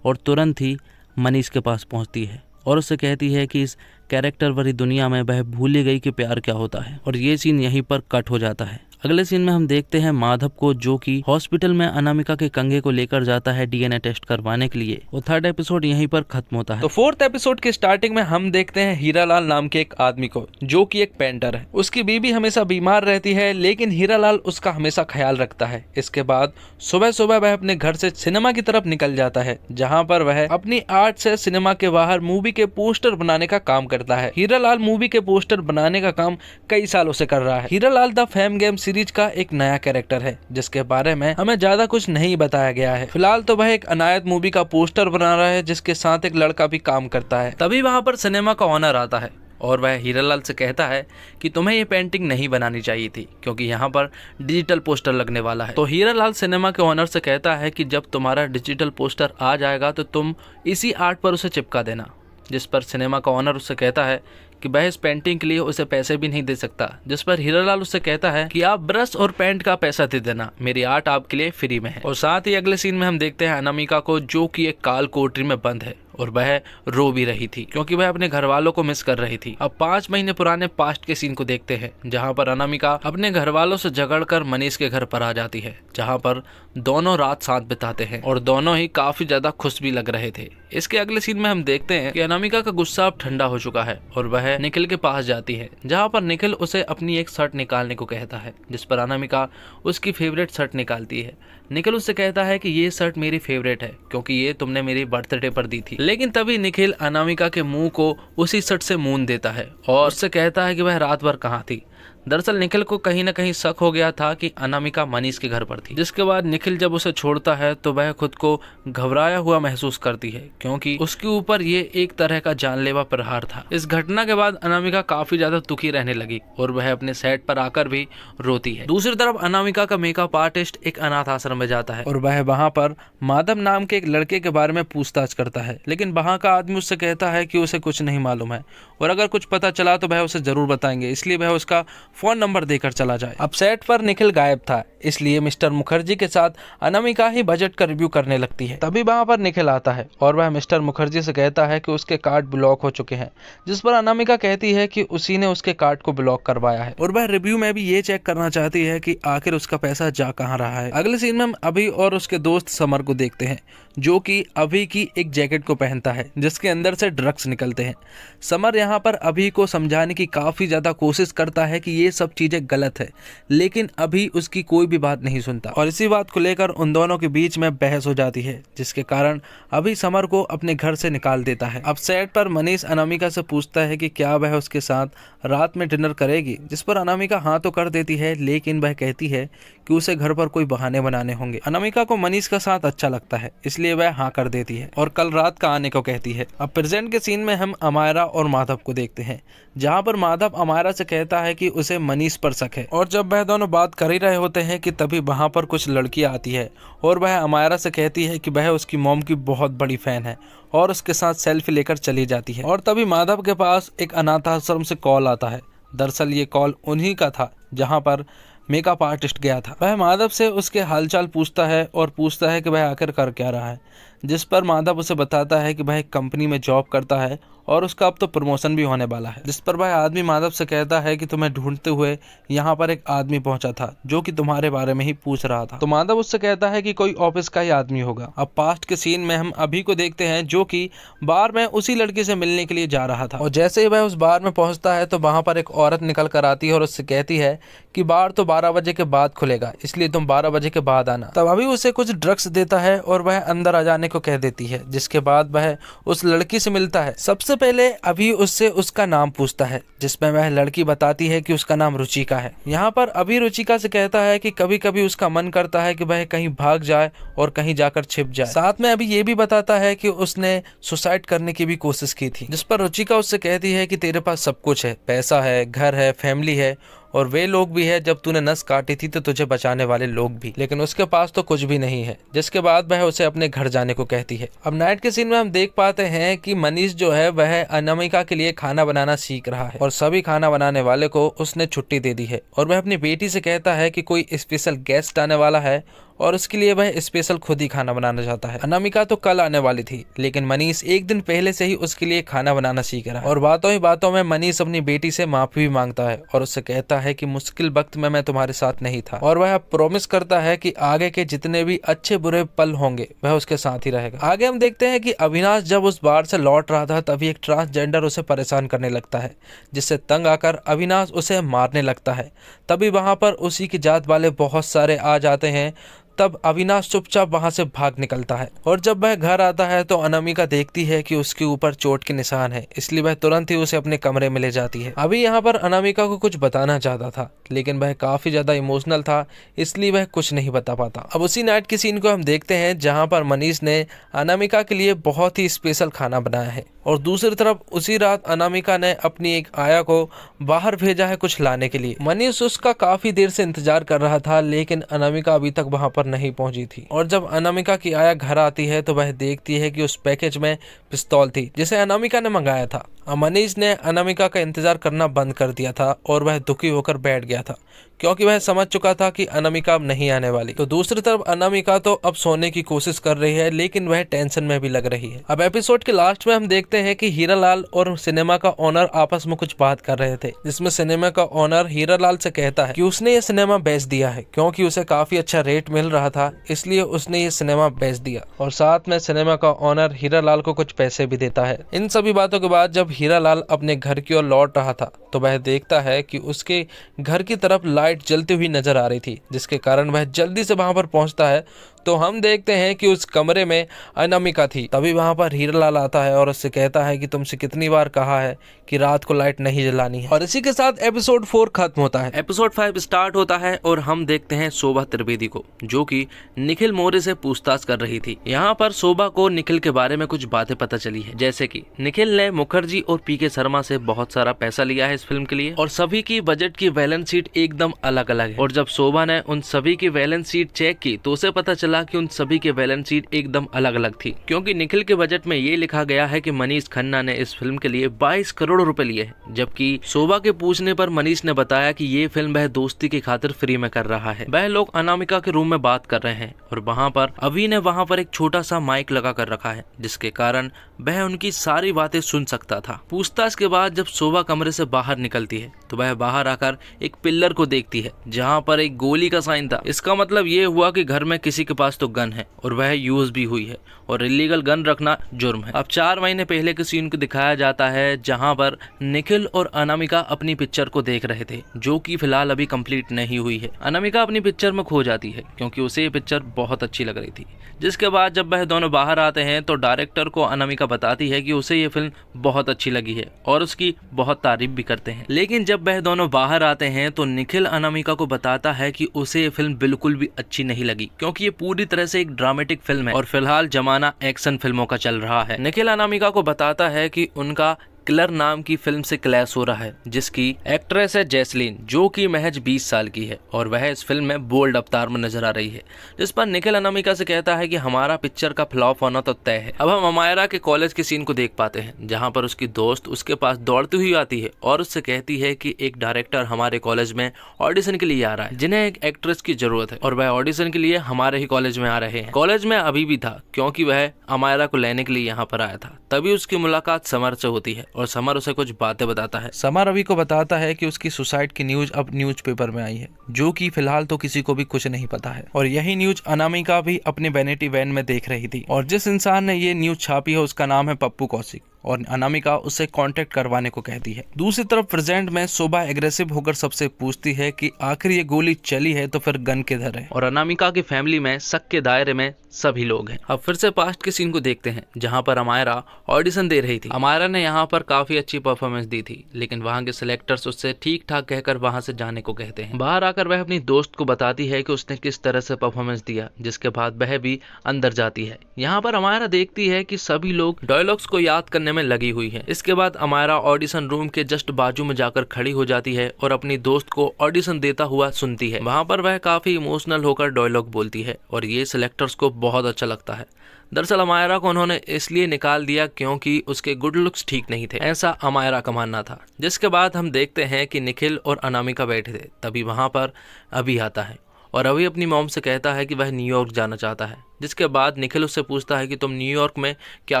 और तुरंत ही मनीष के पास पहुँचती है और उससे कहती है कि इस कैरेक्टर भरी दुनिया में वह भूल गई कि प्यार क्या होता है। और ये सीन यहीं पर कट हो जाता है। अगले सीन में हम देखते हैं माधव को, जो कि हॉस्पिटल में अनामिका के कंगे को लेकर जाता है डीएनए टेस्ट करवाने के लिए। और थर्ड एपिसोड यहीं पर खत्म होता है। तो फोर्थ एपिसोड के स्टार्टिंग में हम देखते हैं हीरालाल नाम के एक आदमी को, जो कि एक पेंटर है। उसकी बीवी हमेशा बीमार रहती है, लेकिन हीरालाल उसका हमेशा ख्याल रखता है। इसके बाद सुबह सुबह वह अपने घर से सिनेमा की तरफ निकल जाता है, जहाँ पर वह अपनी आर्ट से सिनेमा के बाहर मूवी के पोस्टर बनाने का काम करता है। हीरालाल मूवी के पोस्टर बनाने का काम कई सालों से कर रहा है। Hiralal the fame game series का एक नया कैरेक्टर है, जिसके बारे में हमें ज्यादा कुछ नहीं बताया गया है। फिलहाल तो वह एक अनायत मूवी का पोस्टर बना रहा है, जिसके साथ एक लड़का भी काम करता है। तभी वहाँ पर सिनेमा का ऑनर आता है और वह हीरालाल से कहता है कि तुम्हें ये पेंटिंग नहीं बनानी चाहिए थी, क्योंकि यहाँ पर डिजिटल पोस्टर लगने वाला है। तो हीरालाल सिनेमा के ऑनर से कहता है कि जब तुम्हारा डिजिटल पोस्टर आ जाएगा तो तुम इसी आर्ट पर उसे चिपका देना, जिस पर सिनेमा का ऑनर उससे कहता है कि वह इस पेंटिंग के लिए उसे पैसे भी नहीं दे सकता, जिस पर हीरालाल उससे कहता है कि आप ब्रश और पेंट का पैसा दे देना, मेरी आर्ट आपके लिए फ्री में है। और साथ ही अगले सीन में हम देखते हैं अनामिका को, जो कि एक काल कोठरी में बंद है और वह रो भी रही थी, क्योंकि वह अपने घर वालों को मिस कर रही थी। अब 5 महीने पुराने पास्ट के सीन को देखते हैं, जहाँ पर अनामिका अपने घर वालों से झगड़कर मनीष के घर पर आ जाती है, जहाँ पर दोनों रात साथ बिताते हैं और दोनों ही काफी ज्यादा खुश भी लग रहे थे। इसके अगले सीन में हम देखते हैं कि अनामिका का गुस्सा अब ठंडा हो चुका है और वह निखिल के पास जाती है, जहाँ पर निखिल उसे अपनी एक शर्ट निकालने को कहता है, जिस पर अनामिका उसकी फेवरेट शर्ट निकालती है। निखिल उससे कहता है कि ये शर्ट मेरी फेवरेट है, क्योंकि ये तुमने मेरी बर्थडे पर दी थी। लेकिन तभी निखिल अनामिका के मुंह को उसी शर्ट से मूंद देता है और उससे कहता है कि वह रात भर कहाँ थी। दरअसल निखिल को कहीं न कहीं शक हो गया था कि अनामिका मनीष के घर पर थी, जिसके बाद निखिल जब उसे छोड़ता है तो वह खुद को घबराया हुआ महसूस करती है, क्योंकि उसके ऊपर ये एक तरह का जानलेवा प्रहार था। इस घटना के बाद अनामिका काफी ज्यादा दुखी रहने लगी और वह अपने सेट पर आकर भी रोती है। दूसरी तरफ अनामिका का मेकअप आर्टिस्ट एक अनाथ आश्रम में जाता है और वह वहाँ पर माधव नाम के एक लड़के के बारे में पूछताछ करता है, लेकिन वहाँ का आदमी उससे कहता है कि उसे कुछ नहीं मालूम है और अगर कुछ पता चला तो वह उसे जरूर बताएंगे, इसलिए वह उसका फोन नंबर देकर चला जाए। अब सेट पर निखिल गायब था, इसलिए मिस्टर मुखर्जी के साथ अनामिका ही बजट का रिव्यू करने लगती है। तभी वहाँ पर निखिल आता है और वह मिस्टर मुखर्जी से कहता है कि उसके कार्ड ब्लॉक हो चुके हैं, जिस पर अनामिका कहती है कि उसी ने उसके कार्ड को ब्लॉक करवाया है और वह रिव्यू में भी ये चेक करना चाहती है कि आखिर उसका पैसा जा कहाँ रहा है। अगले सीन में हम अभी और उसके दोस्त समर को देखते हैं, जो कि अभी की एक जैकेट को पहनता है जिसके अंदर से ड्रग्स निकलते हैं। समर यहाँ पर अभी को समझाने की काफी ज्यादा कोशिश करता है कि ये सब चीजें गलत है, लेकिन अभी उसकी कोई भी बात नहीं सुनता और इसी बात को लेकर उन दोनों के बीच में बहस हो जाती है, जिसके कारण अभी समर को अपने घर से निकाल देता है। अब सेट पर मनीष अनामिका से पूछता है कि क्या वह उसके साथ रात में डिनर करेगी, जिस पर अनामिका हाँ तो कर देती है, लेकिन वह कहती है कि उसे घर पर कोई बहाने बनाने होंगे। अनामिका को मनीष का साथ अच्छा लगता है, इसलिए वह हाँ कर देती है और कल रात का आने को कहती है। अब प्रेजेंट के सीन में हम अमायरा और माधव को देखते हैं, जहाँ पर माधव अमायरा से कहता है कि उसे मनीष पर शक है और जब वह दोनों बात कर ही रहे होते हैं कि तभी वहाँ पर कुछ लड़की आती है और वह अमायरा से कहती है कि वह उसकी मॉम की बहुत बड़ी फैन है और उसके साथ सेल्फी लेकर चली जाती है। और तभी माधव के पास एक अनाथ आश्रम से कॉल आता है। दरअसल ये कॉल उन्हीं का था जहाँ पर मेकअप आर्टिस्ट गया था। वह माधव से उसके हालचाल पूछता है और पूछता है कि वह आखिर कर क्या रहा है, जिस पर माधव उसे बताता है कि वह एक कंपनी में जॉब करता है और उसका अब तो प्रमोशन भी होने वाला है। जिस पर वह आदमी माधव से कहता है कि तुम्हें ढूंढते हुए यहाँ पर एक आदमी पहुंचा था जो कि तुम्हारे बारे में ही पूछ रहा था। तो माधव उससे कहता है कि कोई ऑफिस का ही आदमी होगा। अब पास्ट के सीन में हम अभी को देखते हैं, जो कि बार में उसी लड़की से मिलने के लिए जा रहा था और जैसे ही वह उस बार में पहुंचता है तो वहां पर एक औरत निकल कर आती है और उससे कहती है कि बार तो 12 बजे के बाद खुलेगा, इसलिए तुम 12 बजे के बाद आना। तब अभी उसे कुछ ड्रग्स देता है और वह अंदर आ जाने को कह देती है, जिसके बाद वह उस लड़की से मिलता है। सबसे पहले अभी उससे उसका नाम पूछता है, जिसमें वह लड़की बताती है कि उसका नाम रुचिका है। यहाँ पर अभी रुचिका से कहता है कि कभी कभी उसका मन करता है कि वह कहीं भाग जाए और कहीं जाकर छिप जाए। साथ में अभी ये भी बताता है कि उसने सुसाइड करने की भी कोशिश की थी, जिस पर रुचिका उससे कहती है कि तेरे पास सब कुछ है, पैसा है, घर है, फैमिली है और वे लोग भी है, जब तूने नस काटी थी तो तुझे बचाने वाले लोग भी, लेकिन उसके पास तो कुछ भी नहीं है। जिसके बाद वह उसे अपने घर जाने को कहती है। अब नाइट के सीन में हम देख पाते हैं कि मनीष जो है वह अनामिका के लिए खाना बनाना सीख रहा है और सभी खाना बनाने वाले को उसने छुट्टी दे दी है और वह अपनी बेटी से कहता है कि कोई स्पेशल गेस्ट आने वाला है और उसके लिए वह स्पेशल खुद ही खाना बनाना चाहता है। अनामिका तो कल आने वाली थी, लेकिन मनीष एक दिन पहले से ही उसके लिए खाना बनाना सीख रहा है और बातों ही बातों में मनीष अपनी बेटी से माफी भी मांगता है और उससे कहता है कि मुश्किल वक्त में मैं तुम्हारे साथ नहीं था और वह प्रॉमिस करता है कि आगे के जितने भी अच्छे बुरे पल होंगे वह उसके साथ ही रहेगा। आगे हम देखते हैं कि अविनाश जब उस बार से लौट रहा था तभी एक ट्रांसजेंडर उसे परेशान करने लगता है, जिससे तंग आकर अविनाश उसे मारने लगता है। तभी वहां पर उसी की जात वाले बहुत सारे आ जाते हैं। तब अविनाश चुपचाप वहां से भाग निकलता है और जब वह घर आता है तो अनामिका देखती है कि उसके ऊपर चोट के निशान है, इसलिए वह तुरंत ही उसे अपने कमरे में ले जाती है। अभी यहाँ पर अनामिका को कुछ बताना चाहता था, लेकिन वह काफी ज्यादा इमोशनल था, इसलिए वह कुछ नहीं बता पाता। अब उसी नाइट की सीन को हम देखते हैं, जहाँ पर मनीष ने अनामिका के लिए बहुत ही स्पेशल खाना बनाया है और दूसरी तरफ उसी रात अनामिका ने अपनी एक आया को बाहर भेजा है कुछ लाने के लिए। मनीष उसका काफी देर से इंतजार कर रहा था, लेकिन अनामिका अभी तक वहां पर नहीं पहुंची थी और जब अनामिका की आया घर आती है तो वह देखती है कि उस पैकेज में पिस्तौल थी जिसे अनामिका ने मंगाया था। मनीष ने अनामिका का इंतजार करना बंद कर दिया था और वह दुखी होकर बैठ गया था, क्योंकि वह समझ चुका था कि अनामिका अब नहीं आने वाली। तो दूसरी तरफ अनामिका तो अब सोने की कोशिश कर रही है, लेकिन वह टेंशन में भी लग रही है। अब एपिसोड के लास्ट में हम देखते हैं कि हीरालाल और सिनेमा का ओनर आपस में कुछ बात कर रहे थे, जिसमें सिनेमा का ओनर हीरालाल से कहता है कि उसने ये सिनेमा बेच दिया है, क्योंकि उसे काफी अच्छा रेट मिल रहा था, इसलिए उसने ये सिनेमा बेच दिया। और साथ में सिनेमा का ओनर हीरालाल को कुछ पैसे भी देता है। इन सभी बातों के बाद जब हीरालाल अपने घर की ओर लौट रहा था तो वह देखता है कि उसके घर की तरफ लाइट जलती हुई नजर आ रही थी, जिसके कारण वह जल्दी से वहां पर पहुंचता है तो हम देखते हैं कि उस कमरे में अनामिका थी। तभी वहाँ पर हीरालाल आता है और उससे कहता है कि तुमसे कितनी बार कहा है कि रात को लाइट नहीं जलानी है। और इसी के साथ एपिसोड 4 खत्म होता है। एपिसोड 5 स्टार्ट होता है और हम देखते हैं शोभा त्रिवेदी को, जो कि निखिल मौर्य से पूछताछ कर रही थी। यहाँ पर शोभा को निखिल के बारे में कुछ बातें पता चली है, जैसे कि निखिल ने मुखर्जी और पीके शर्मा से बहुत सारा पैसा लिया है इस फिल्म के लिए और सभी की बजट की बैलेंस शीट एकदम अलग अलग है। और जब शोभा ने उन सभी की बैलेंस शीट चेक की तो उसे पता चला कि उन सभी के बैलेंस शीट एकदम अलग अलग थी, क्योंकि निखिल के बजट में ये लिखा गया है कि मनीष खन्ना ने इस फिल्म के लिए 22 करोड़ रुपए लिए हैं, जबकि शोभा के पूछने पर मनीष ने बताया कि ये फिल्म वह दोस्ती की खातिर फ्री में कर रहा है। वह लोग अनामिका के रूम में बात कर रहे हैं और वहाँ पर अभी ने वहाँ पर एक छोटा सा माइक लगा कर रखा है, जिसके कारण वह उनकी सारी बातें सुन सकता था। पूछताछ के बाद जब शोभा कमरे से बाहर निकलती है तो वह बाहर आकर एक पिल्लर को देखती है जहाँ पर एक गोली का साइन था। इसका मतलब ये हुआ कि घर में किसी के पास तो गन है और वह यूज भी हुई है और इलीगल गन रखना जुर्म है। अब 4 महीने पहले के सीन को दिखाया जाता है जहाँ पर निखिल और अनामिका अपनी पिक्चर को देख रहे थे, जो कि फिलहाल अभी कंप्लीट नहीं हुई है। अनामिका अपनी पिक्चर में खो जाती है क्योंकि उसे ये पिक्चर बहुत अच्छी लग रही थी, जिसके बाद जब वह दोनों बाहर आते हैं तो डायरेक्टर को अनामिका बताती है कि उसे ये फिल्म बहुत अच्छी लगी है और उसकी बहुत तारीफ भी करते हैं। लेकिन जब वह दोनों बाहर आते हैं तो निखिल अनामिका को बताता है कि उसे ये फिल्म बिल्कुल भी अच्छी नहीं लगी, क्योंकि ये पूरी तरह से एक ड्रामेटिक फिल्म है और फिलहाल जमाना एक्शन फिल्मों का चल रहा है। निखिल अनामिका को बताता है कि उनका किलर नाम की फिल्म से क्लैश हो रहा है, जिसकी एक्ट्रेस है जैस्लीन, जो कि महज 20 साल की है और वह इस फिल्म में बोल्ड अवतार में नजर आ रही है। जिस पर निखिल अनामिका से कहता है कि हमारा पिक्चर का फ्लॉप होना तो तय है। अब हम अमायरा के कॉलेज के सीन को देख पाते हैं जहां पर उसकी दोस्त उसके पास दौड़ती हुई आती है और उससे कहती है कि एक डायरेक्टर हमारे कॉलेज में ऑडिशन के लिए आ रहा है, जिन्हें एक एक्ट्रेस की जरूरत है और वह ऑडिशन के लिए हमारे ही कॉलेज में आ रहे हैं। कॉलेज में अभी भी था क्योंकि वह अमायरा को लेने के लिए यहाँ पर आया था। तभी उसकी मुलाकात समर से होती है और समर उसे कुछ बातें बताता है। समर रवि को बताता है कि उसकी सुसाइड की न्यूज अब न्यूज़पेपर में आई है, जो कि फिलहाल तो किसी को भी कुछ नहीं पता है। और यही न्यूज अनामिका भी अपने वैनिटी वैन में देख रही थी और जिस इंसान ने ये न्यूज छापी है उसका नाम है पप्पू कौशिक और अनामिका उससे कांटेक्ट करवाने को कहती है। दूसरी तरफ प्रेजेंट में शोभा एग्रेसिव होकर सबसे पूछती है कि आखिर ये गोली चली है तो फिर गन किधर है। और अनामिका की फैमिली में शक के दायरे में सभी लोग हैं। अब फिर से पास्ट के सीन को देखते हैं जहां पर अमायरा ऑडिशन दे रही थी। अमायरा ने यहां पर काफी अच्छी परफॉर्मेंस दी थी, लेकिन वहां के सिलेक्टर्स उससे ठीक ठाक कहकर वहां से जाने को कहते हैं। बाहर आकर वह अपनी दोस्त को बताती है कि उसने किस तरह से परफॉर्मेंस दिया, जिसके बाद वह भी अंदर जाती है। यहाँ पर अमायरा देखती है कि सभी लोग डायलॉग्स को याद करने में लगी हुई है। इसके बाद अमायरा ऑडिशन रूम के जस्ट बाजू में जाकर खड़ी हो जाती है और अपनी दोस्त को ऑडिशन देता हुआ सुनती है। वहां पर वह काफी इमोशनल होकर डायलॉग बोलती है और ये सिलेक्टर्स को बहुत अच्छा लगता है। दरअसल अमायरा को उन्होंने इसलिए निकाल दिया क्योंकि उसके गुड लुक्स ठीक नहीं थे, ऐसा अमायरा का मानना था। जिसके बाद हम देखते हैं कि निखिल और अनामिका बैठे थे। तभी वहां पर अभी आता है और अभी अपनी मॉम से कहता है कि वह न्यूयॉर्क जाना चाहता है। जिसके बाद निखिल उससे पूछता है कि तुम न्यूयॉर्क में क्या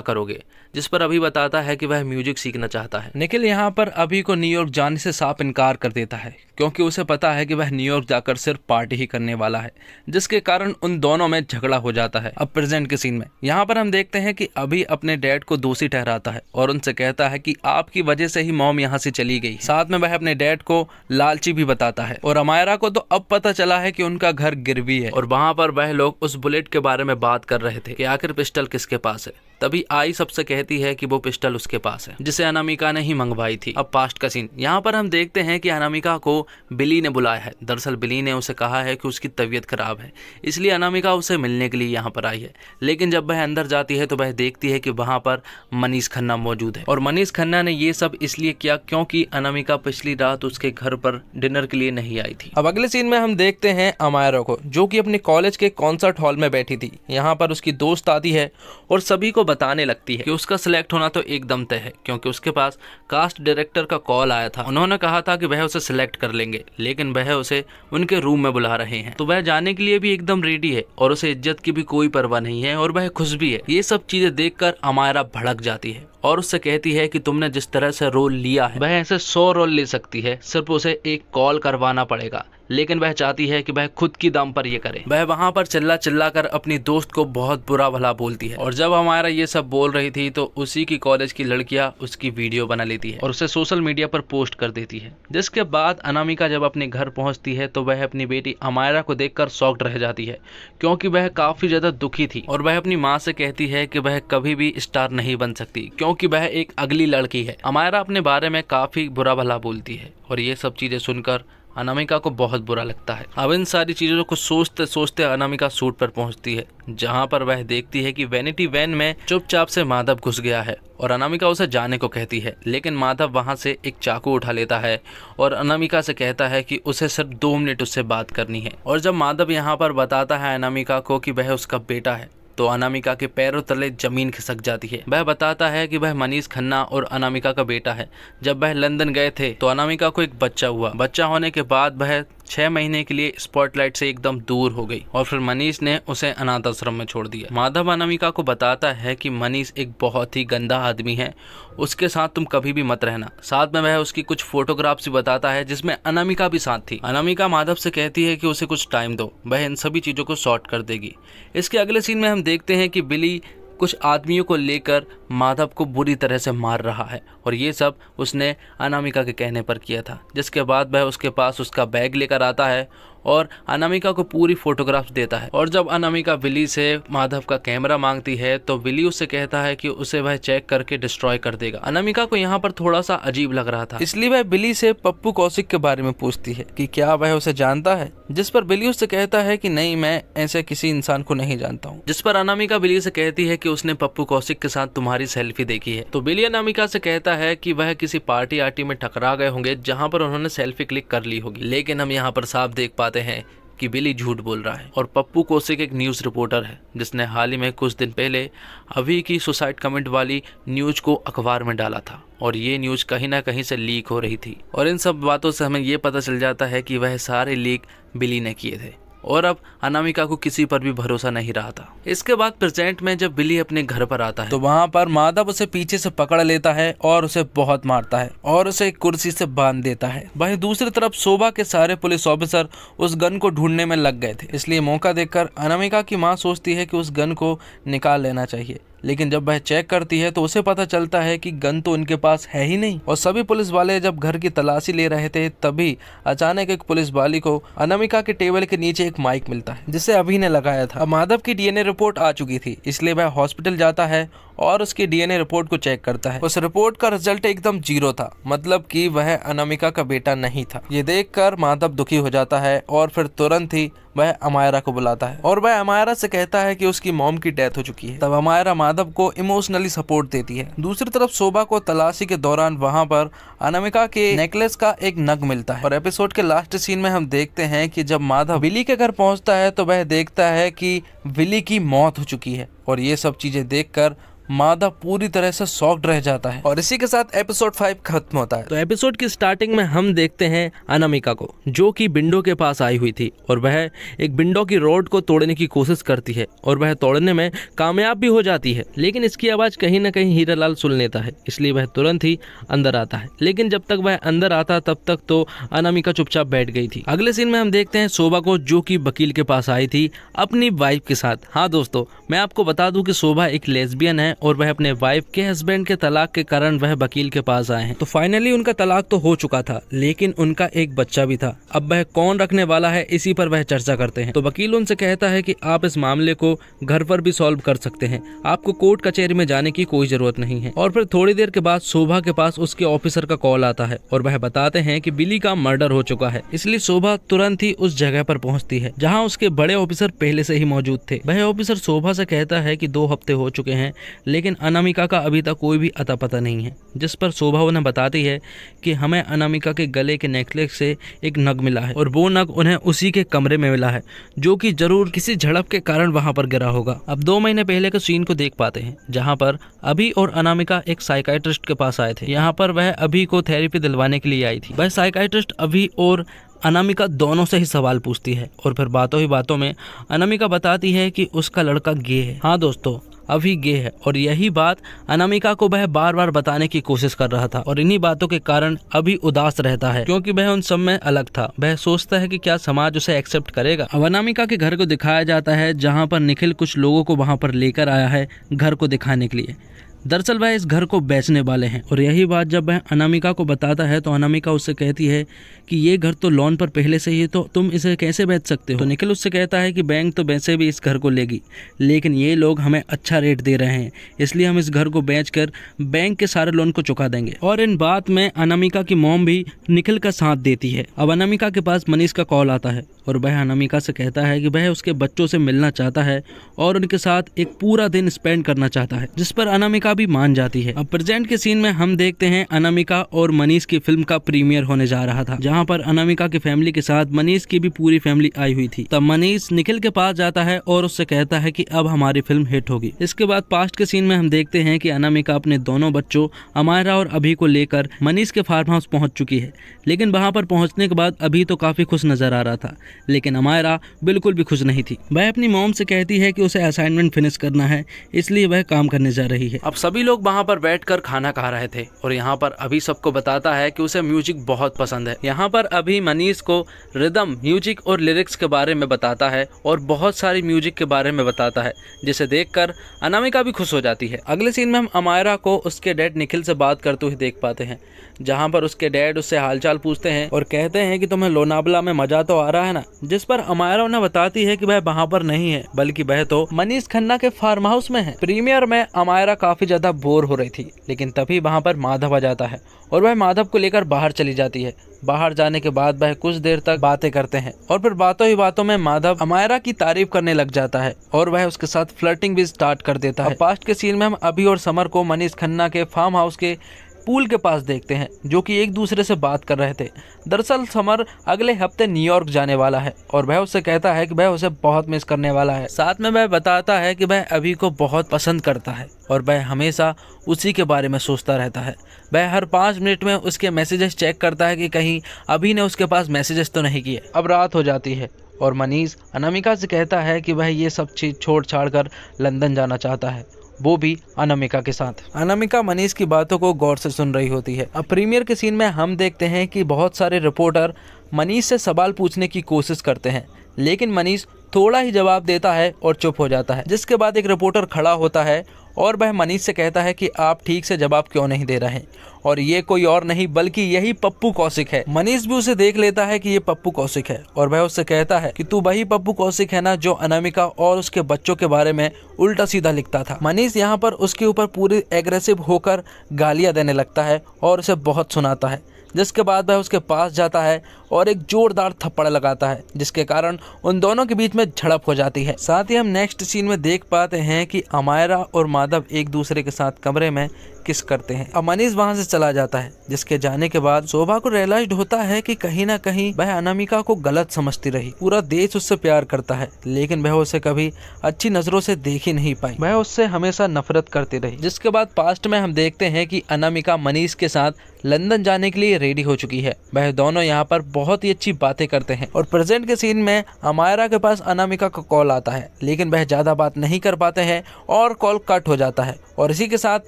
करोगे, जिस पर अभी बताता है कि वह म्यूजिक सीखना चाहता है। निखिल यहाँ पर अभी को न्यूयॉर्क जाने से साफ इनकार कर देता है क्योंकि उसे पता है कि वह न्यूयॉर्क जाकर सिर्फ पार्टी ही करने वाला है, जिसके कारण उन दोनों में झगड़ा हो जाता है। अब प्रेजेंट के सीन में यहाँ पर हम देखते हैं कि अभी अपने डैड को दोषी ठहराता है और उनसे कहता है कि आपकी वजह से ही मॉम यहाँ से चली गई। साथ में वह अपने डैड को लालची भी बताता है और अमायरा को तो अब पता चला है कि उनका घर गिरवी है और वहाँ पर वह लोग उस बुलेट के बारे में बात कर रहे थे कि आखिर पिस्टल किसके पास है। तभी आई सबसे कहती है कि वो पिस्टल उसके पास है, जिसे अनामिका ने ही मंगवाई थी। अब पास्ट का सीन यहाँ पर हम देखते हैं कि अनामिका को बिली ने बुलाया है। दरअसल बिली ने उसे कहा है कि उसकी तबीयत खराब है, इसलिए अनामिका उसे मिलने के लिए यहाँ पर आई है। लेकिन जब वह अंदर जाती है तो वह देखती है कि वहाँ पर मनीष खन्ना मौजूद है और मनीष खन्ना ने ये सब इसलिए किया क्योंकि अनामिका पिछली रात उसके घर पर डिनर के लिए नहीं आई थी। अब अगले सीन में हम देखते हैं अमायरा को, जो कि अपने कॉलेज के कॉन्सर्ट हॉल में बैठी थी। यहाँ पर उसकी दोस्त आती है और सभी को बताने लगती है कि उसका सिलेक्ट होना तो एकदम तय है, क्योंकि उसके पास कास्ट डायरेक्टर का कॉल आया था। उन्होंने कहा था कि वह उसे सिलेक्ट कर लेंगे, लेकिन वह उसे उनके रूम में बुला रहे हैं। तो वह जाने के लिए भी एकदम रेडी है और उसे इज्जत की भी कोई परवाह नहीं है और वह खुश भी है। ये सब चीजें देखकर अमायरा भड़क जाती है और उससे कहती है कि तुमने जिस तरह से रोल लिया है वह ऐसे 100 रोल ले सकती है, सिर्फ उसे एक कॉल करवाना पड़ेगा। लेकिन वह चाहती है कि वह खुद की दम पर ये करे। वह वहाँ पर चिल्ला चिल्ला कर अपनी दोस्त को बहुत बुरा भला बोलती है और जब हमारा ये सब बोल रही थी तो उसी की कॉलेज की लड़कियां उसकी वीडियो बना लेती है और उसे सोशल मीडिया पर पोस्ट कर देती है। जिसके बाद अनामिका जब अपने घर पहुंचती है तो वह अपनी बेटी अमायरा को देखकर शॉक्ड रह जाती है, क्योंकि वह काफी ज्यादा दुखी थी और वह अपनी माँ से कहती है कि वह कभी भी स्टार नहीं बन सकती क्योंकि वह एक अगली लड़की है। अमायरा अपने बारे में काफी बुरा भला बोलती है और ये सब चीजें सुनकर अनामिका को बहुत बुरा लगता है। अब इन सारी चीजों को सोचते सोचते अनामिका शूट पर पहुंचती है, जहां पर वह देखती है कि वैनिटी वैन में चुपचाप से माधव घुस गया है और अनामिका उसे जाने को कहती है, लेकिन माधव वहां से एक चाकू उठा लेता है और अनामिका से कहता है कि उसे सिर्फ 2 मिनट उससे बात करनी है। और जब माधव यहाँ पर बताता है अनामिका को कि वह उसका बेटा है तो अनामिका के पैरों तले जमीन खिसक जाती है। वह बताता है कि वह मनीष खन्ना और अनामिका का बेटा है। जब वह लंदन गए थे तो अनामिका को एक बच्चा हुआ। बच्चा होने के बाद वह 6 महीने के लिए स्पॉटलाइट से एकदम दूर हो गई और फिर मनीष ने उसे अनाथ आश्रम में छोड़ दिया। माधव अनामिका को बताता है कि मनीष एक बहुत ही गंदा आदमी है, उसके साथ तुम कभी भी मत रहना। साथ में वह उसकी कुछ फोटोग्राफ्स भी बताता है जिसमें अनामिका भी साथ थी। अनामिका माधव से कहती है कि उसे कुछ टाइम दो, वह इन सभी चीजों को सॉर्ट कर देगी। इसके अगले सीन में हम देखते हैं कि बिली कुछ आदमियों को लेकर माधव को बुरी तरह से मार रहा है और ये सब उसने अनामिका के कहने पर किया था। जिसके बाद वह उसके पास उसका बैग लेकर आता है और अनामिका को पूरी फोटोग्राफ्स देता है। और जब अनामिका विली से माधव का कैमरा मांगती है तो विली उससे कहता है कि उसे वह चेक करके डिस्ट्रॉय कर देगा। अनामिका को यहाँ पर थोड़ा सा अजीब लग रहा था, इसलिए वह विली से पप्पू कौशिक के बारे में पूछती है कि क्या वह उसे जानता है, जिस पर विली उससे कहता है कि नहीं, मैं ऐसे किसी इंसान को नहीं जानता हूँ। जिस पर अनामिका विली से कहती है कि उसने पप्पू कौशिक के साथ तुम्हारी सेल्फी देखी है। तो विली अनामिका से कहता है कि वह किसी पार्टी आर्टी में टकरा गए होंगे जहाँ पर उन्होंने सेल्फी क्लिक कर ली होगी। लेकिन हम यहाँ पर साफ देख पाते हैं कि बिली झूठ बोल रहा है और पप्पू कौशिक एक न्यूज़ रिपोर्टर है जिसने हाल ही में कुछ दिन पहले अभी की सुसाइड कमेंट वाली न्यूज़ को अखबार में डाला था और ये न्यूज़ कहीं ना कहीं से लीक हो रही थी। और इन सब बातों से हमें ये पता चल जाता है कि वह सारे लीक बिली ने किए थे और अब अनामिका को किसी पर भी भरोसा नहीं रहा था। इसके बाद प्रेजेंट में जब बिली अपने घर पर आता है तो वहाँ पर माधव उसे पीछे से पकड़ लेता है और उसे बहुत मारता है और उसे एक कुर्सी से बांध देता है। वहीं दूसरी तरफ शोभा के सारे पुलिस ऑफिसर उस गन को ढूंढने में लग गए थे, इसलिए मौका देखकर अनामिका की माँ सोचती है कि उस गन को निकाल लेना चाहिए। लेकिन जब वह चेक करती है तो उसे पता चलता है कि गन तो उनके पास है ही नहीं। और सभी पुलिस वाले जब घर की तलाशी ले रहे थे तभी अचानक एक पुलिस वाली को अनामिका के टेबल के नीचे एक माइक मिलता है जिसे अभी ने लगाया था। अब माधव की डीएनए रिपोर्ट आ चुकी थी, इसलिए वह हॉस्पिटल जाता है और उसकी डीएनए रिपोर्ट को चेक करता है। उस रिपोर्ट का रिजल्ट एकदम 0 था, मतलब कि वह अनामिका का बेटा नहीं था। ये देखकर माधव दुखी हो जाता है और फिर तुरंत ही वह अमायरा को बुलाता है और वह अमायरा से कहता है कि उसकी मॉम की डेथ हो चुकी है। तब अमायरा माधव को इमोशनली सपोर्ट देती है। दूसरी तरफ शोभा को तलाशी के दौरान वहां पर अनामिका के नेकलेस का एक नग मिलता है और एपिसोड के लास्ट सीन में हम देखते हैं कि जब माधव विली के घर पहुंचता है तो वह देखता है कि विली की मौत हो चुकी है और ये सब चीजें देखकर माधव पूरी तरह से शॉक्ड रह जाता है। और इसी के साथ एपिसोड 5 खत्म होता है। तो एपिसोड की स्टार्टिंग में हम देखते हैं अनामिका को जो कि विंडो के पास आई हुई थी और वह एक विंडो की रोड को तोड़ने की कोशिश करती है और वह तोड़ने में कामयाब भी हो जाती है। लेकिन इसकी आवाज कहीं ना कहीं हीरालाल सुन लेता है, इसलिए वह तुरंत ही अंदर आता है। लेकिन जब तक वह अंदर आता तब तक तो अनामिका चुपचाप बैठ गई थी। अगले सीन में हम देखते हैं शोभा को जो कि वकील के पास आई थी अपनी वाइफ के साथ। हाँ दोस्तों, मैं आपको बता दूं कि शोभा एक लेस्बियन है और वह अपने वाइफ के हस्बैंड के तलाक के कारण वह वकील के पास आए हैं। तो फाइनली उनका तलाक तो हो चुका था, लेकिन उनका एक बच्चा भी था। अब वह कौन रखने वाला है इसी पर वह चर्चा करते हैं। तो वकील उनसे कहता है कि आप इस मामले को घर पर भी सॉल्व कर सकते हैं, आपको कोर्ट कचहरी में जाने की कोई जरूरत नहीं है। और फिर थोड़ी देर के बाद शोभा के पास उसके ऑफिसर का कॉल आता है और वह बताते हैं कि बिली का मर्डर हो चुका है। इसलिए शोभा तुरंत ही उस जगह पर पहुंचती है जहां उसके बड़े ऑफिसर पहले से ही मौजूद थे। वह ऑफिसर शोभा से कहता है कि 2 हफ्ते हो चुके हैं लेकिन अनामिका का अभी तक कोई भी अता पता नहीं है। जिस पर शोभा उन्हें बताती है कि हमें अनामिका के गले के नेकलेस से एक नग मिला है और वो नग उन्हें उसी के कमरे में मिला है जो कि जरूर किसी झड़प के कारण वहां पर गिरा होगा। अब 2 महीने पहले के सीन को देख पाते हैं जहां पर अभी और अनामिका एक साइकाइट्रिस्ट के पास आए थे। यहाँ पर वह अभी को थेरेपी दिलवाने के लिए आई थी। वह साइकाइट्रिस्ट अभी और अनामिका दोनों से ही सवाल पूछती है और फिर बातों ही बातों में अनामिका बताती है कि उसका लड़का गे है। हाँ दोस्तों, अभी गे है और यही बात अनामिका को वह बार बार बताने की कोशिश कर रहा था और इन्हीं बातों के कारण अभी उदास रहता है क्योंकि वह उन सब में अलग था। वह सोचता है कि क्या समाज उसे एक्सेप्ट करेगा। अब अनामिका के घर को दिखाया जाता है जहाँ पर निखिल कुछ लोगों को वहाँ पर लेकर आया है घर को दिखाने के लिए। दरअसल वह इस घर को बेचने वाले हैं और यही बात जब वह अनामिका को बताता है तो अनामिका उससे कहती है कि ये घर तो लोन पर पहले से ही है तो तुम इसे कैसे बेच सकते हो। तो निखिल उससे कहता है कि बैंक तो वैसे भी इस घर को लेगी, लेकिन ये लोग हमें अच्छा रेट दे रहे हैं इसलिए हम इस घर को बेचकर बैंक के सारे लोन को चुका देंगे। और इन बात में अनामिका की मॉम भी निखिल का साथ देती है। अब अनामिका के पास मनीष का कॉल आता है और वह अनामिका से कहता है कि वह उसके बच्चों से मिलना चाहता है और उनके साथ एक पूरा दिन स्पेंड करना चाहता है, जिस पर अनामिका भी मान जाती है। अब प्रेजेंट के सीन में हम देखते हैं अनामिका और मनीष की फिल्म का प्रीमियर होने जा रहा था, जहां पर अनामिका की फैमिली के साथ मनीष की भी पूरी फैमिली आई हुई थी। तब मनीष निखिल के पास जाता है और उससे कहता है कि अब हमारी फिल्म हिट होगी। इसके बाद पास्ट के सीन में हम देखते हैं कि अनामिका अपने दोनों बच्चों अमायरा और अभी को लेकर मनीष के फार्म हाउस पहुंच चुकी है, लेकिन वहां पर पहुंचने के बाद अभी तो काफी खुश नजर आ रहा था, लेकिन अमायरा बिल्कुल भी खुश नहीं थी। वह अपनी मॉम से कहती है कि उसे असाइनमेंट फिनिश करना है इसलिए वह काम करने जा रही है। अब सभी लोग वहां पर बैठकर खाना खा रहे थे और यहाँ पर अभी सबको बताता है कि उसे म्यूजिक बहुत पसंद है। यहाँ पर अभी मनीष को रिदम, म्यूजिक और लिरिक्स के बारे में बताता है और बहुत सारी म्यूजिक के बारे में बताता है, जिसे देखकर अनामिका भी खुश हो जाती है। अगले सीन में हम अमायरा को उसके डैड निखिल से बात करते हुए देख पाते हैं, जहाँ पर उसके डैड उससे हालचाल पूछते हैं और कहते हैं कि तुम्हें लोनावला में मजा तो आ रहा है ना, जिस पर अमायरा उन्हें बताती है कि वह वहाँ पर नहीं है बल्कि वह तो मनीष खन्ना के फार्म हाउस में है। प्रीमियर में अमायरा काफी ज्यादा बोर हो रही थी, लेकिन तभी वहाँ पर माधव आ जाता है और वह माधव को लेकर बाहर चली जाती है। बाहर जाने के बाद वह कुछ देर तक बातें करते हैं और फिर बातों ही बातों में माधव अमायरा की तारीफ करने लग जाता है और वह उसके साथ फ्लर्टिंग भी स्टार्ट कर देता है। पास्ट के सीन में हम अभी और समर को मनीष खन्ना के फार्म हाउस के पूल के पास देखते हैं, जो कि एक दूसरे से बात कर रहे थे। दरअसल समर अगले हफ्ते न्यूयॉर्क जाने वाला है और वह उससे कहता है कि वह उसे बहुत मिस करने वाला है। साथ में वह बताता है कि वह अभी को बहुत पसंद करता है और वह हमेशा उसी के बारे में सोचता रहता है। वह हर 5 मिनट में उसके मैसेजेस चेक करता है कि कहीं अभी ने उसके पास मैसेजेस तो नहीं किए। अब रात हो जाती है और मनीष अनामिका से कहता है कि वह ये सब चीज छोड़ छाड़ कर लंदन जाना चाहता है, वो भी अनामिका के साथ। अनामिका मनीष की बातों को गौर से सुन रही होती है। अब प्रीमियर के सीन में हम देखते हैं कि बहुत सारे रिपोर्टर मनीष से सवाल पूछने की कोशिश करते हैं, लेकिन मनीष थोड़ा ही जवाब देता है और चुप हो जाता है। जिसके बाद एक रिपोर्टर खड़ा होता है और वह मनीष से कहता है कि आप ठीक से जवाब क्यों नहीं दे रहे हैं, और ये कोई और नहीं बल्कि यही पप्पू कौशिक है। मनीष भी उसे देख लेता है कि ये पप्पू कौशिक है और वह उससे कहता है कि तू वही पप्पू कौशिक है ना जो अनामिका और उसके बच्चों के बारे में उल्टा सीधा लिखता था। मनीष यहाँ पर उसके ऊपर पूरी एग्रेसिव होकर गालियां देने लगता है और उसे बहुत सुनाता है, जिसके बाद वह उसके पास जाता है और एक जोरदार थप्पड़ लगाता है, जिसके कारण उन दोनों के बीच में झड़प हो जाती है। साथ ही हम नेक्स्ट सीन में देख पाते हैं कि अमायरा और माधव एक दूसरे के साथ कमरे में किस करते हैं। अब मनीष वहां से चला जाता है, जिसके जाने के बाद शोभा को रियलाइज होता है कि कहीं ना कहीं वह अनामिका को गलत समझती रही। पूरा देश उससे प्यार करता है, लेकिन वह उसे कभी अच्छी नजरों से देख ही नहीं पाई। वह उससे हमेशा नफरत करती रही। जिसके बाद पास्ट में हम देखते हैं कि अनामिका मनीष के साथ लंदन जाने के लिए रेडी हो चुकी है। वह दोनों यहाँ पर बहुत ही अच्छी बातें करते हैं और प्रेजेंट के सीन में अमायरा के पास अनामिका का कॉल आता है, लेकिन वह ज्यादा बात नहीं कर पाते हैं और कॉल कट हो जाता है और इसी के साथ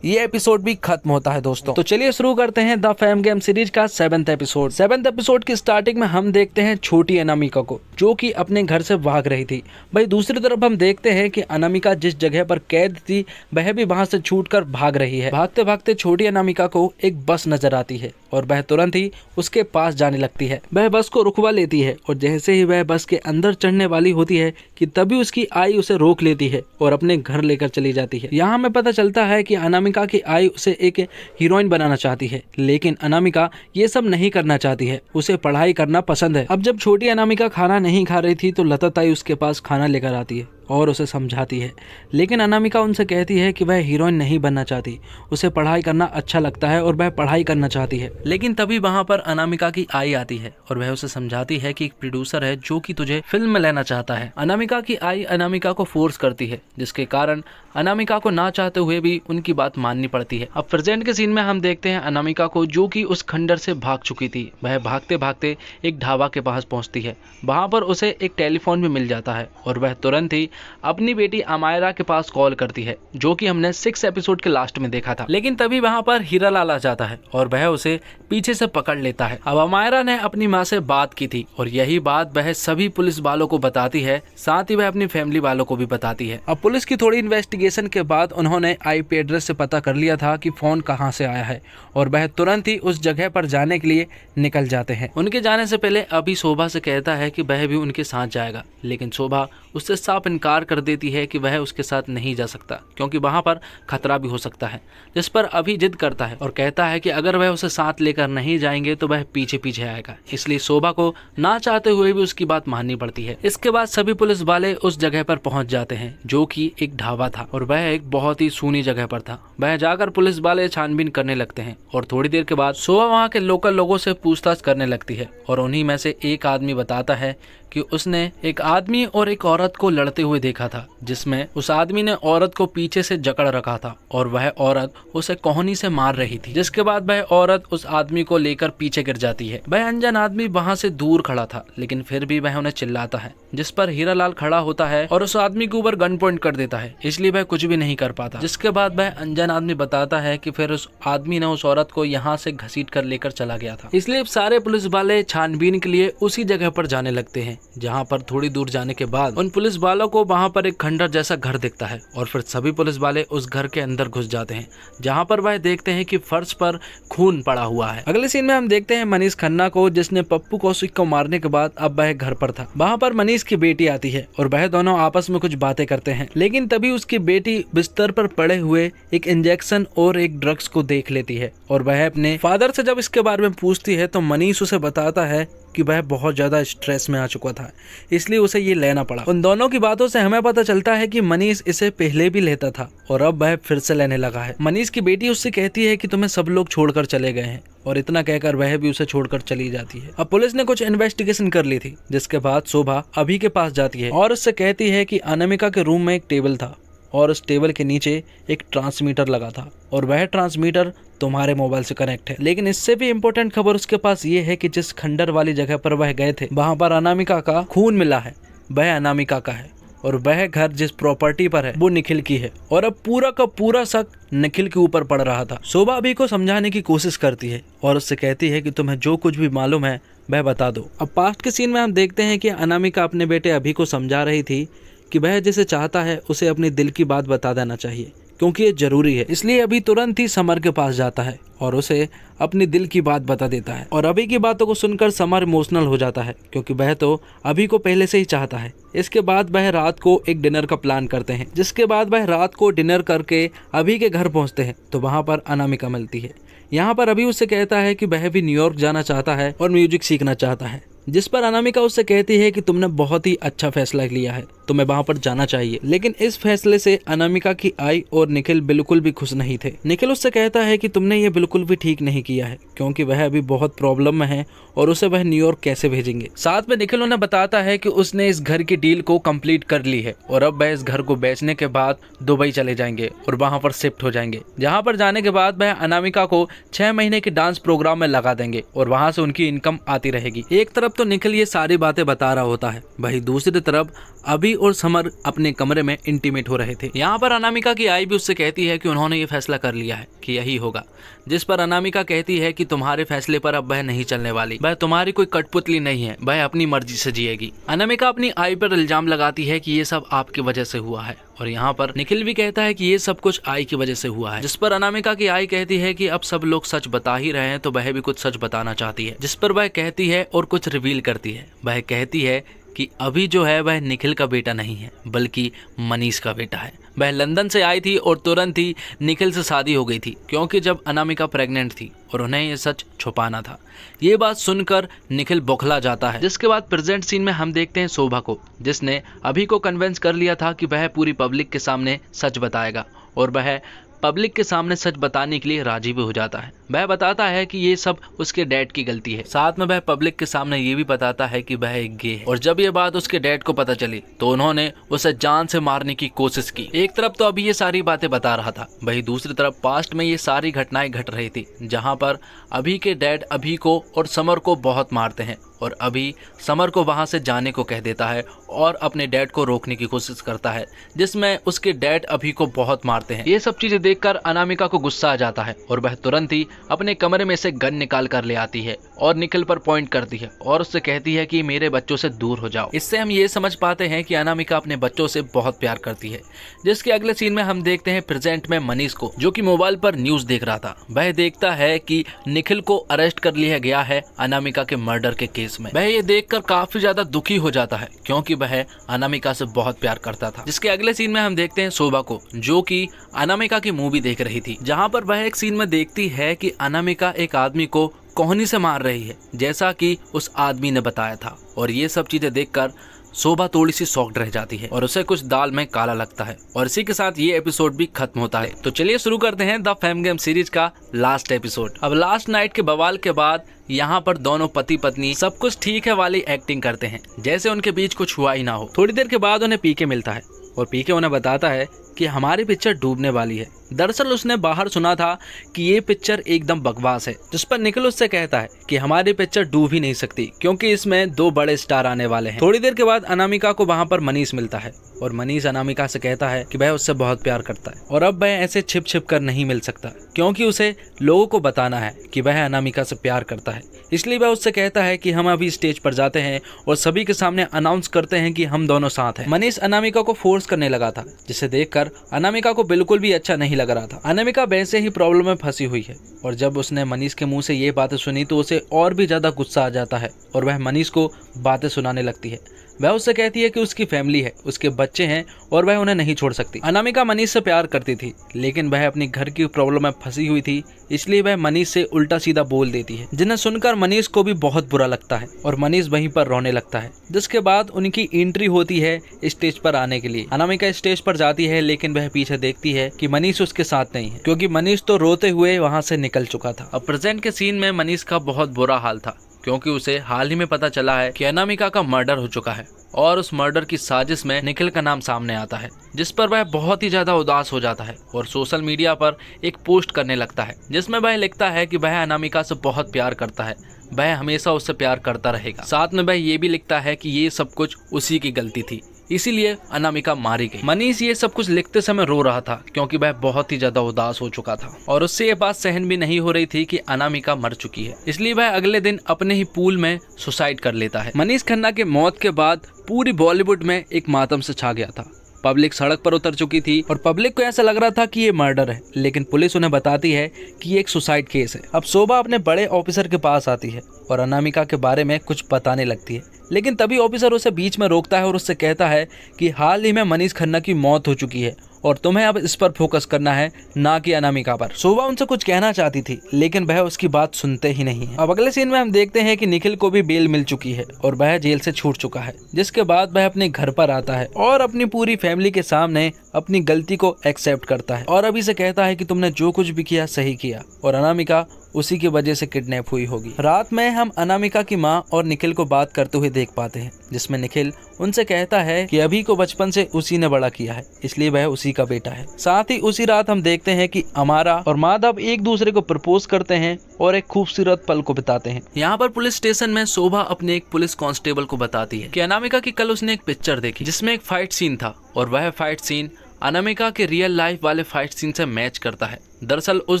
ये एपिसोड भी खत्म होता है। दोस्तों तो चलिए शुरू करते हैं द फेम गेम सीरीज का 7th एपिसोड। 7th एपिसोड की स्टार्टिंग में हम देखते हैं छोटी अनामिका को, जो कि अपने घर से भाग रही थी। भाई दूसरी तरफ हम देखते हैं कि अनामिका जिस जगह पर कैद थी वह भी वहां से छूटकर भाग रही है। भागते भागते छोटी अनामिका को एक बस नजर आती है और वह तुरंत ही उसके पास जाने लगती है। वह बस को रुकवा लेती है और जैसे ही वह बस के अंदर चढ़ने वाली होती है कि तभी उसकी आई उसे रोक लेती है और अपने घर लेकर चली जाती है। यहाँ हमें पता चलता है कि अनामिका की आई उसे एक हीरोइन बनाना चाहती है, लेकिन अनामिका ये सब नहीं करना चाहती है, उसे पढ़ाई करना पसंद है। अब जब छोटी अनामिका खाना नहीं खा रही थी तो लता ताई उसके पास खाना लेकर आती है और उसे समझाती है, लेकिन अनामिका उनसे कहती है कि वह हीरोइन नहीं बनना चाहती, उसे पढ़ाई करना अच्छा लगता है और वह पढ़ाई करना चाहती है। लेकिन तभी वहां पर अनामिका की आई आती है और वह उसे समझाती है कि एक प्रोड्यूसर है जो कि तुझे फिल्म में लेना चाहता है। अनामिका की आई अनामिका को फोर्स करती है, जिसके कारण अनामिका को ना चाहते हुए भी उनकी बात माननी पड़ती है। अब प्रेजेंट के सीन में हम देखते हैं अनामिका को, जो कि उस खंडर से भाग चुकी थी। वह भागते भागते एक ढाबा के पास पहुंचती है। वहां पर उसे एक टेलीफोन भी मिल जाता है और वह तुरंत ही अपनी बेटी अमायरा के पास कॉल करती है, जो कि हमने 6 एपिसोड के लास्ट में देखा था। लेकिन तभी वहाँ पर हीरालाल आ जाता है और वह उसे पीछे से पकड़ लेता है। अब अमायरा ने अपनी माँ से बात की थी और यही बात वह सभी पुलिस वालों को बताती है, साथ ही वह अपनी फैमिली वालों को भी बताती है। अब पुलिस की थोड़ी इन्वेस्टिगेशन के बाद उन्होंने आईपी एड्रेस से पता कर लिया था कि फोन कहां से आया है और वह तुरंत ही उस जगह पर जाने के लिए निकल जाते हैं। उनके जाने से पहले अभी शोभा से कहता है कि वह भी उनके साथ जाएगा, लेकिन शोभा उससे साफ इनकार कर देती है कि वह उसके साथ नहीं जा सकता क्योंकि वहां पर खतरा भी हो सकता है। जिस पर अभी जिद करता है और कहता है कि अगर वह उसे साथ लेकर नहीं जाएंगे तो वह पीछे पीछे आएगा, इसलिए शोभा को ना चाहते हुए भी उसकी बात माननी पड़ती है। इसके बाद सभी पुलिस वाले उस जगह पर पहुंच जाते हैं, जो कि एक ढाबा था और वह एक बहुत ही सूनी जगह पर था। वह जाकर पुलिस वाले छानबीन करने लगते हैं और थोड़ी देर के बाद शोभा वहाँ के लोकल लोगों से पूछताछ करने लगती है और उन्हीं में से एक आदमी बताता है कि उसने एक आदमी और एक औरत को लड़ते हुए देखा था, जिसमें उस आदमी ने औरत को पीछे से जकड़ रखा था और वह औरत उसे कोहनी से मार रही थी, जिसके बाद वह औरत उस आदमी को लेकर पीछे गिर जाती है। वह अनजान आदमी वहां से दूर खड़ा था, लेकिन फिर भी वह उन्हें चिल्लाता है, जिस पर हीरालाल खड़ा होता है और उस आदमी के ऊपर गन पॉइंट कर देता है, इसलिए वह कुछ भी नहीं कर पाता। जिसके बाद वह अनजान आदमी बताता है कि फिर उस आदमी ने उस औरत को यहाँ से घसीट कर लेकर चला गया था। इसलिए सारे पुलिस वाले छानबीन के लिए उसी जगह पर जाने लगते हैं, जहाँ पर थोड़ी दूर जाने के बाद उन पुलिस वालों को वहाँ पर एक खंडर जैसा घर दिखता है और फिर सभी पुलिस वाले उस घर के अंदर घुस जाते हैं, जहाँ पर वह देखते हैं कि फर्श पर खून पड़ा हुआ है। अगले सीन में हम देखते हैं मनीष खन्ना को, जिसने पप्पू कौशिक को मारने के बाद अब वह घर पर था। वहाँ पर मनीष की बेटी आती है और वह दोनों आपस में कुछ बातें करते हैं, लेकिन तभी उसकी बेटी बिस्तर पर पड़े हुए एक इंजेक्शन और एक ड्रग्स को देख लेती है और वह अपने फादर से जब इसके बारे में पूछती है तो मनीष उसे बताता है कि वह बहुत ज्यादा स्ट्रेस में आ चुका था, इसलिए उसे ये लेना पड़ा। उन दोनों की बातों से हमें पता चलता है कि मनीष इसे पहले भी लेता था और अब वह फिर से लेने लगा है। मनीष की बेटी उससे कहती है कि तुम्हें सब लोग छोड़कर चले गए हैं और इतना कहकर वह भी उसे छोड़कर चली जाती है। अब पुलिस ने कुछ इन्वेस्टिगेशन कर ली थी, जिसके बाद शोभा अभी के पास जाती है और उससे कहती है कि अनामिका के रूम में एक टेबल था और उस टेबल के नीचे एक ट्रांसमीटर लगा था और वह ट्रांसमीटर तुम्हारे मोबाइल से कनेक्ट है। लेकिन इससे भी इम्पोर्टेंट खबर उसके पास ये है कि जिस खंडर वाली जगह पर वह गए थे वहां पर अनामिका का खून मिला है, वह अनामिका का है और वह घर जिस प्रॉपर्टी पर है वो निखिल की है और अब पूरा का पूरा शक निखिल के ऊपर पड़ रहा था। शोभा अभी को समझाने की कोशिश करती है और उससे कहती है कि तुम्हें जो कुछ भी मालूम है वह बता दो। अब पास्ट के सीन में हम देखते हैं कि अनामिका अपने बेटे अभी को समझा रही थी कि वह जिसे चाहता है उसे अपने दिल की बात बता देना चाहिए, क्योंकि ये जरूरी है। इसलिए अभी तुरंत ही समर के पास जाता है और उसे अपनी दिल की बात बता देता है और अभी की बातों को सुनकर समर इमोशनल हो जाता है, क्योंकि वह तो अभी को पहले से ही चाहता है। इसके बाद वह रात को एक डिनर का प्लान करते हैं, जिसके बाद वह रात को डिनर करके अभी के घर पहुंचते हैं तो वहां पर अनामिका मिलती है। यहाँ पर अभी उससे कहता है कि वह भी न्यूयॉर्क जाना चाहता है और म्यूजिक सीखना चाहता है, जिस पर अनामिका उससे कहती है कि तुमने बहुत ही अच्छा फैसला लिया है, तुम्हें वहां पर जाना चाहिए। लेकिन इस फैसले से अनामिका की आई और निखिल बिल्कुल भी खुश नहीं थे। निखिल उससे कहता है कि तुमने ये बिल्कुल भी ठीक नहीं किया है, क्योंकि वह अभी बहुत प्रॉब्लम में है और उसे वह न्यूयॉर्क कैसे भेजेंगे। साथ में निखिल उन्हें बताता है कि उसने इस घर की डील को कंप्लीट कर ली है और अब वह इस घर को बेचने के बाद दुबई चले जाएंगे और वहां पर शिफ्ट हो जाएंगे, जहां पर जाने के बाद वह अनामिका को 6 महीने के डांस प्रोग्राम में लगा देंगे और वहां से उनकी इनकम आती रहेगी। एक तरफ तो निखिल ये सारी बातें बता रहा होता है, वहीं दूसरी तरफ अभी और समर अपने कमरे में इंटीमेट हो रहे थे। यहाँ पर अनामिका की आई भी उससे कहती है कि उन्होंने ये फैसला कर लिया है कि यही होगा, जिस पर अनामिका कहती है कि तुम्हारे फैसले पर अब वह नहीं चलने वाली, वह तुम्हारी कोई कठपुतली नहीं है, वह अपनी मर्जी से जिएगी। अनामिका अपनी आई पर इल्जाम लगाती है कि ये सब आपकी वजह से हुआ है और यहाँ पर निखिल भी कहता है कि ये सब कुछ आई की वजह से हुआ है, जिस पर अनामिका की आई कहती है कि अब सब लोग सच बता ही रहे हैं तो वह भी कुछ सच बताना चाहती है, जिस पर वह कहती है और कुछ रिवील करती है। वह कहती है कि अभी जो है वह निखिल का बेटा नहीं है बल्कि मनीष का बेटा है। वह लंदन से आई थी और तुरंत ही निखिल से शादी हो गई थी, क्योंकि जब अनामिका प्रेग्नेंट थी और उन्हें ये सच छुपाना था। ये बात सुनकर निखिल बौखला जाता है, जिसके बाद प्रेजेंट सीन में हम देखते हैं शोभा को, जिसने अभी को कन्विंस कर लिया था कि वह पूरी पब्लिक के सामने सच बताएगा और वह पब्लिक के सामने सच बताने के लिए राजी भी हो जाता है। वह बताता है कि ये सब उसके डैड की गलती है। साथ में वह पब्लिक के सामने ये भी बताता है कि वह एक गे है और जब ये बात उसके डैड को पता चली तो उन्होंने उसे जान से मारने की कोशिश की। एक तरफ तो अभी ये सारी बातें बता रहा था, वहीं दूसरी तरफ पास्ट में ये सारी घटनाएं घट रही थी, जहाँ पर अभी के डैड अभी को और समर को बहुत मारते हैं और अभी समर को वहां से जाने को कह देता है और अपने डैड को रोकने की कोशिश करता है, जिसमें उसके डैड अभी को बहुत मारते हैं। ये सब चीजें देखकर अनामिका को गुस्सा आ जाता है और वह तुरंत ही अपने कमरे में से गन निकाल कर ले आती है और निखिल पर पॉइंट करती है और उससे कहती है कि मेरे बच्चों से दूर हो जाओ। इससे हम ये समझ पाते हैं कि अनामिका अपने बच्चों से बहुत प्यार करती है। जिसके अगले सीन में हम देखते हैं प्रेजेंट में मनीष को, जो कि मोबाइल पर न्यूज देख रहा था। वह देखता है कि निखिल को अरेस्ट कर लिया गया है अनामिका के मर्डर के केस में। वह ये देखकर काफी ज्यादा दुखी हो जाता है क्योंकि वह अनामिका से बहुत प्यार करता था। जिसके अगले सीन में हम देखते हैं शोभा को, जो कि अनामिका की मूवी देख रही थी, जहां पर वह एक सीन में देखती है कि अनामिका एक आदमी को कोहनी से मार रही है, जैसा कि उस आदमी ने बताया था। और ये सब चीजें देखकर शोभा थोड़ी सी शॉक्ड रह जाती है और उसे कुछ दाल में काला लगता है। और इसी के साथ ये एपिसोड भी खत्म होता है। तो चलिए शुरू करते हैं द फेम गेम सीरीज का लास्ट एपिसोड। अब लास्ट नाइट के बवाल के बाद यहाँ पर दोनों पति पत्नी सब कुछ ठीक है वाली एक्टिंग करते हैं, जैसे उनके बीच कुछ हुआ ही ना हो। थोड़ी देर के बाद उन्हें पीके मिलता है और पीके उन्हें बताता है कि हमारी पिक्चर डूबने वाली है। दरअसल उसने बाहर सुना था कि ये पिक्चर एकदम बकवास है, जिस पर निखिल उससे कहता है कि हमारी पिक्चर डूब ही नहीं सकती क्योंकि इसमें 2 बड़े स्टार आने वाले हैं। थोड़ी देर के बाद अनामिका को वहाँ पर मनीष मिलता है और मनीष अनामिका से कहता है कि वह उससे बहुत प्यार करता है और अब वह ऐसे छिप छिप कर नहीं मिल सकता क्योंकि उसे लोगों को बताना है कि वह अनामिका से प्यार करता है। इसलिए वह उससे कहता है कि हम अभी स्टेज पर जाते हैं और सभी के सामने अनाउंस करते हैं कि हम दोनों साथ हैं। मनीष अनामिका को फोर्स करने लगा था, जिसे देखकर अनामिका को बिल्कुल भी अच्छा नहीं लग रहा था। अनामिका वैसे ही प्रॉब्लम में फंसी हुई है और जब उसने मनीष के मुंह से ये बातें सुनी तो उसे और भी ज्यादा गुस्सा आ जाता है और वह मनीष को बातें सुनाने लगती है। वह उससे कहती है कि उसकी फैमिली है, उसके बच्चे हैं और वह उन्हें नहीं छोड़ सकती। अनामिका मनीष से प्यार करती थी, लेकिन वह अपनी घर की प्रॉब्लम में फंसी हुई थी, इसलिए वह मनीष से उल्टा सीधा बोल देती है, जिन्हें सुनकर मनीष को भी बहुत बुरा लगता है और मनीष वहीं पर रोने लगता है। जिसके बाद उनकी एंट्री होती है स्टेज पर आने के लिए। अनामिका स्टेज पर जाती है, लेकिन वह पीछे देखती है कि मनीष उसके साथ नहीं है क्योंकि मनीष तो रोते हुए वहाँ से निकल चुका था। अब प्रेजेंट के सीन में मनीष का बहुत बुरा हाल था क्योंकि उसे हाल ही में पता चला है कि अनामिका का मर्डर हो चुका है और उस मर्डर की साजिश में निखिल का नाम सामने आता है, जिस पर वह बहुत ही ज्यादा उदास हो जाता है और सोशल मीडिया पर एक पोस्ट करने लगता है, जिसमें वह लिखता है कि वह अनामिका से बहुत प्यार करता है, वह हमेशा उससे प्यार करता रहेगा। साथ में वह ये भी लिखता है कि ये सब कुछ उसी की गलती थी, इसीलिए अनामिका मारी गई। मनीष ये सब कुछ लिखते समय रो रहा था क्योंकि वह बहुत ही ज्यादा उदास हो चुका था और उससे ये बात सहन भी नहीं हो रही थी कि अनामिका मर चुकी है। इसलिए वह अगले दिन अपने ही पूल में सुसाइड कर लेता है। मनीष खन्ना के मौत के बाद पूरी बॉलीवुड में एक मातम से छा गया था। पब्लिक सड़क पर उतर चुकी थी और पब्लिक को ऐसा लग रहा था कि ये मर्डर है, लेकिन पुलिस उन्हें बताती है कि ये एक सुसाइड केस है। अब शोभा अपने बड़े ऑफिसर के पास आती है और अनामिका के बारे में कुछ बताने लगती है, लेकिन तभी ऑफिसर उसे बीच में रोकता है और उससे कहता है कि हाल ही में मनीष खन्ना की मौत हो चुकी है और तुम्हें अब इस पर फोकस करना है, ना कि अनामिका पर। शोभा उनसे कुछ कहना चाहती थी, लेकिन वह उसकी बात सुनते ही नहीं है। अब अगले सीन में हम देखते हैं कि निखिल को भी बेल मिल चुकी है और वह जेल से छूट चुका है, जिसके बाद वह अपने घर पर आता है और अपनी पूरी फैमिली के सामने अपनी गलती को एक्सेप्ट करता है और अभी से कहता है कि तुमने जो कुछ भी किया सही किया और अनामिका उसी की वजह से किडनैप हुई होगी। रात में हम अनामिका की माँ और निखिल को बात करते हुए देख पाते हैं, जिसमें निखिल उनसे कहता है कि अभी को बचपन से उसी ने बड़ा किया है, इसलिए वह उसी का बेटा है। साथ ही उसी रात हम देखते हैं कि अमारा और माधव एक दूसरे को प्रपोज करते हैं और एक खूबसूरत पल को बिताते हैं। यहाँ पर पुलिस स्टेशन में शोभा अपने एक पुलिस कांस्टेबल को बताती है कि अनामिका की कल उसने एक पिक्चर देखी जिसमें एक फाइट सीन था और वह फाइट सीन अनामिका के रियल लाइफ वाले फाइट सीन से मैच करता है। दरअसल उस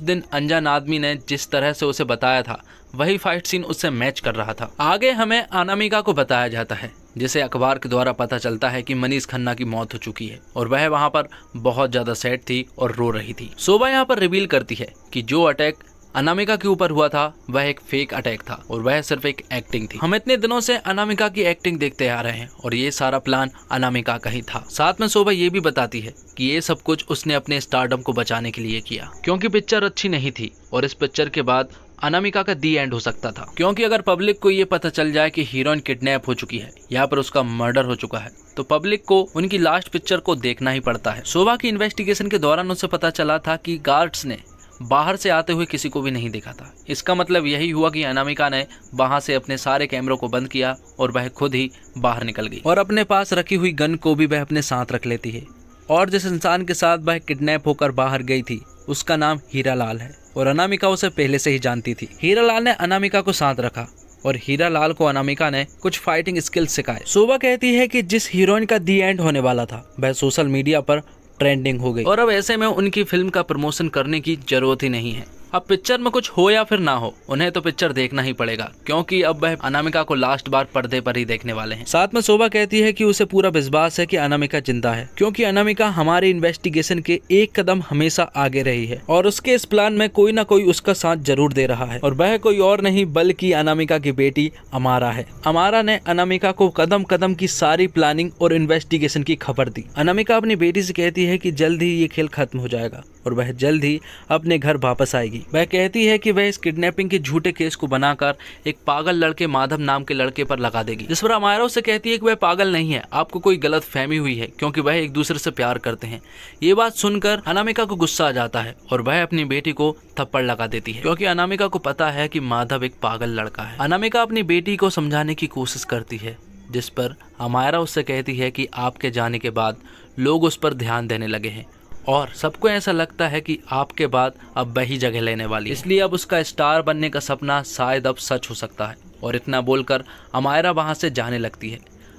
दिन अनजान आदमी ने जिस तरह से उसे बताया था वही फाइट सीन उससे मैच कर रहा था। आगे हमें अनामिका को बताया जाता है, जिसे अखबार के द्वारा पता चलता है कि मनीष खन्ना की मौत हो चुकी है और वह वहां पर बहुत ज्यादा सैड थी और रो रही थी। शोभा यहाँ पर रिवील करती है कि जो अटैक अनामिका के ऊपर हुआ था वह एक फेक अटैक था और वह सिर्फ एक एक्टिंग थी। हम इतने दिनों से अनामिका की एक्टिंग देखते आ रहे हैं और ये सारा प्लान अनामिका का ही था। साथ में शोभा ये भी बताती है कि ये सब कुछ उसने अपने स्टारडम को बचाने के लिए किया, क्योंकि पिक्चर अच्छी नहीं थी और इस पिक्चर के बाद अनामिका का दी एंड हो सकता था। क्योंकि अगर पब्लिक को ये पता चल जाए कि हीरोइन किडनैप हो चुकी है, यहाँ पर उसका मर्डर हो चुका है, तो पब्लिक को उनकी लास्ट पिक्चर को देखना ही पड़ता है। शोभा की इन्वेस्टिगेशन के दौरान उसे पता चला था कि गार्ड्स ने बाहर से आते हुए किसी को भी नहीं देखा था। इसका मतलब यही हुआ कि अनामिका ने वहां से अपने सारे कैमरों को बंद किया और वह खुद ही बाहर निकल गई और अपने पास रखी हुई गन को भी वह अपने साथ रख लेती है। और जिस इंसान के साथ वह किडनैप होकर बाहर गई थी उसका नाम हीरालाल है और अनामिका उसे पहले से ही जानती थी। हीरालाल ने अनामिका को साथ रखा और हीरा लाल को अनामिका ने कुछ फाइटिंग स्किल्स सिखाए। शोभा कहती है कि जिस हीरोइन का दी एंड होने वाला था वह सोशल मीडिया पर ट्रेंडिंग हो गई और अब ऐसे में उनकी फिल्म का प्रमोशन करने की जरूरत ही नहीं है। अब पिक्चर में कुछ हो या फिर ना हो, उन्हें तो पिक्चर देखना ही पड़ेगा, क्योंकि अब वह अनामिका को लास्ट बार पर्दे पर ही देखने वाले हैं। साथ में शोभा कहती है कि उसे पूरा विश्वास है कि अनामिका जिंदा है, क्योंकि अनामिका हमारे इन्वेस्टिगेशन के एक कदम हमेशा आगे रही है और उसके इस प्लान में कोई ना कोई उसका साथ जरूर दे रहा है, और वह कोई और नहीं बल्कि अनामिका की बेटी अमारा है। अमारा ने अनामिका को कदम कदम की सारी प्लानिंग और इन्वेस्टिगेशन की खबर दी। अनामिका अपनी बेटी से कहती है कि जल्द ही ये खेल खत्म हो जाएगा और वह जल्द ही अपने घर वापस आएगी। वह कहती है कि वह इस किडनैपिंग के झूठे केस को बनाकर एक पागल लड़के माधव नाम के लड़के पर लगा देगी, जिस पर अमारा उससे कहती है कि वह पागल नहीं है, आपको कोई गलत फहमी हुई है, क्योंकि वह एक दूसरे से प्यार करते हैं। ये बात सुनकर अनामिका को गुस्सा आ जाता है और वह अपनी बेटी को थप्पड़ लगा देती है, क्योंकि अनामिका को पता है कि माधव एक पागल लड़का है। अनामिका अपनी बेटी को समझाने की कोशिश करती है, जिस पर अमारा उससे कहती है कि आपके जाने के बाद लोग उस पर ध्यान देने लगे हैं और सबको ऐसा लगता है कि आपके बाद अब वही जगह लेने वाली है, इसलिए अब उसका स्टार बनने का सपना शायद अब सच हो सकता है। और इतना बोलकर अमारा वहां से जाने लगती है।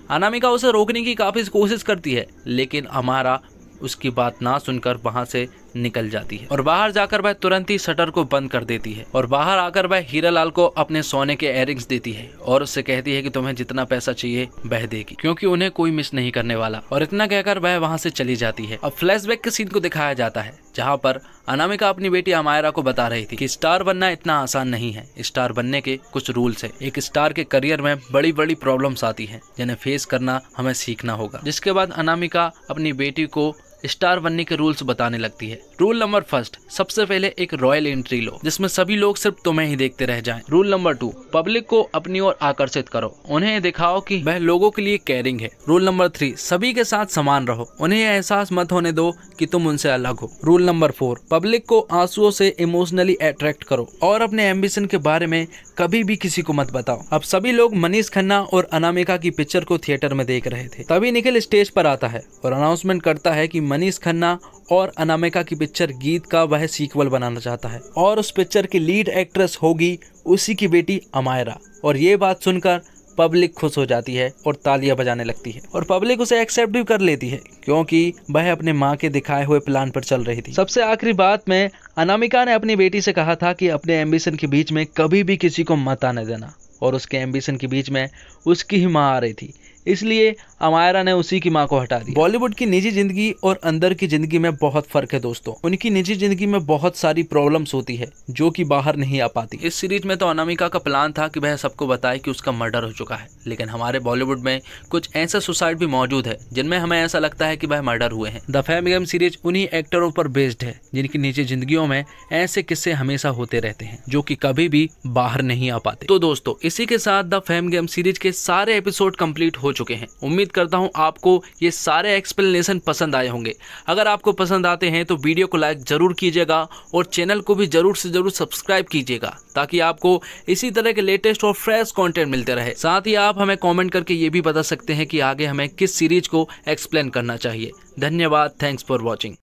अनामिका उसे रोकने की काफी कोशिश करती है, लेकिन अमारा उसकी बात ना सुनकर वहां से निकल जाती है और बाहर जाकर वह तुरंत ही शटर को बंद कर देती है और बाहर आकर वह हीरालाल को अपने सोने के इयररिंग्स देती है और उससे कहती है कि तुम्हें जितना पैसा चाहिए वह देगी, क्योंकि उन्हें कोई मिस नहीं करने वाला। और इतना कहकर वह वहां से चली जाती है। अब फ्लैशबैक के सीन को दिखाया जाता है, जहाँ पर अनामिका अपनी बेटी अमायरा को बता रही थी कि स्टार बनना इतना आसान नहीं है, स्टार बनने के कुछ रूल्स है। एक स्टार के करियर में बड़ी बड़ी प्रॉब्लम्स आती हैं, जिन्हें फेस करना हमें सीखना होगा। जिसके बाद अनामिका अपनी बेटी को स्टार बनने के रूल्स बताने लगती है। रूल नंबर 1, सबसे पहले एक रॉयल एंट्री लो, जिसमें सभी लोग सिर्फ तुम्हें ही देखते रह जाएं। रूल नंबर 2, पब्लिक को अपनी ओर आकर्षित करो, उन्हें दिखाओ कि वह लोगों के लिए केयरिंग है। रूल नंबर 3, सभी के साथ समान रहो, उन्हें यह एहसास मत होने दो कि तुम उनसे अलग हो। रूल नंबर 4, पब्लिक को आंसुओं से इमोशनली अट्रैक्ट करो और अपने एम्बिशन के बारे में कभी भी किसी को मत बताओ। अब सभी लोग मनीष खन्ना और अनामिका की पिक्चर को थिएटर में देख रहे थे। तभी निखिल स्टेज पर आता है और अनाउंसमेंट करता है कि मनीष खन्ना और अनामिका की पिक्चर गीत का वह सीक्वल बनाना चाहता है और उस पिक्चर की लीड एक्ट्रेस होगी उसी की बेटी अमायरा। और ये बात सुनकर पब्लिक खुश हो जाती है और तालियां बजाने लगती है और पब्लिक उसे एक्सेप्ट भी कर लेती है, क्योंकि वह अपने माँ के दिखाए हुए प्लान पर चल रही थी। सबसे आखिरी बात में अनामिका ने अपनी बेटी से कहा था कि अपने एम्बिशन के बीच में कभी भी किसी को मत आने देना, और उसके एम्बिशन के बीच में उसकी ही माँ आ रही थी, इसलिए अमायरा ने उसी की मां को हटा दिया। बॉलीवुड की निजी जिंदगी और अंदर की जिंदगी में बहुत फर्क है दोस्तों। उनकी निजी जिंदगी में बहुत सारी प्रॉब्लम्स होती है जो कि बाहर नहीं आ पाती। इस सीरीज में तो अनामिका का प्लान था कि वह सबको बताए कि उसका मर्डर हो चुका है, लेकिन हमारे बॉलीवुड में कुछ ऐसे सुसाइड भी मौजूद है जिनमें हमें ऐसा लगता है कि वह मर्डर हुए हैं। द फेम गेम सीरीज उन्हीं एक्टरों पर बेस्ड है जिनकी निजी जिंदगियों में ऐसे किस्से हमेशा होते रहते हैं जो कि कभी भी बाहर नहीं आ पाते। तो दोस्तों, इसी के साथ द फेम गेम सीरीज के सारे एपिसोड कंप्लीट हो चुके हैं। उम्मीद करता हूं आपको ये सारे एक्सप्लेनेशन पसंद आए होंगे। अगर आपको पसंद आते हैं तो वीडियो को लाइक जरूर कीजिएगा और चैनल को भी जरूर से जरूर सब्सक्राइब कीजिएगा, ताकि आपको इसी तरह के लेटेस्ट और फ्रेश कंटेंट मिलते रहे। साथ ही आप हमें कमेंट करके ये भी बता सकते हैं कि आगे हमें किस सीरीज को एक्सप्लेन करना चाहिए। धन्यवाद, थैंक्स फॉर वॉचिंग।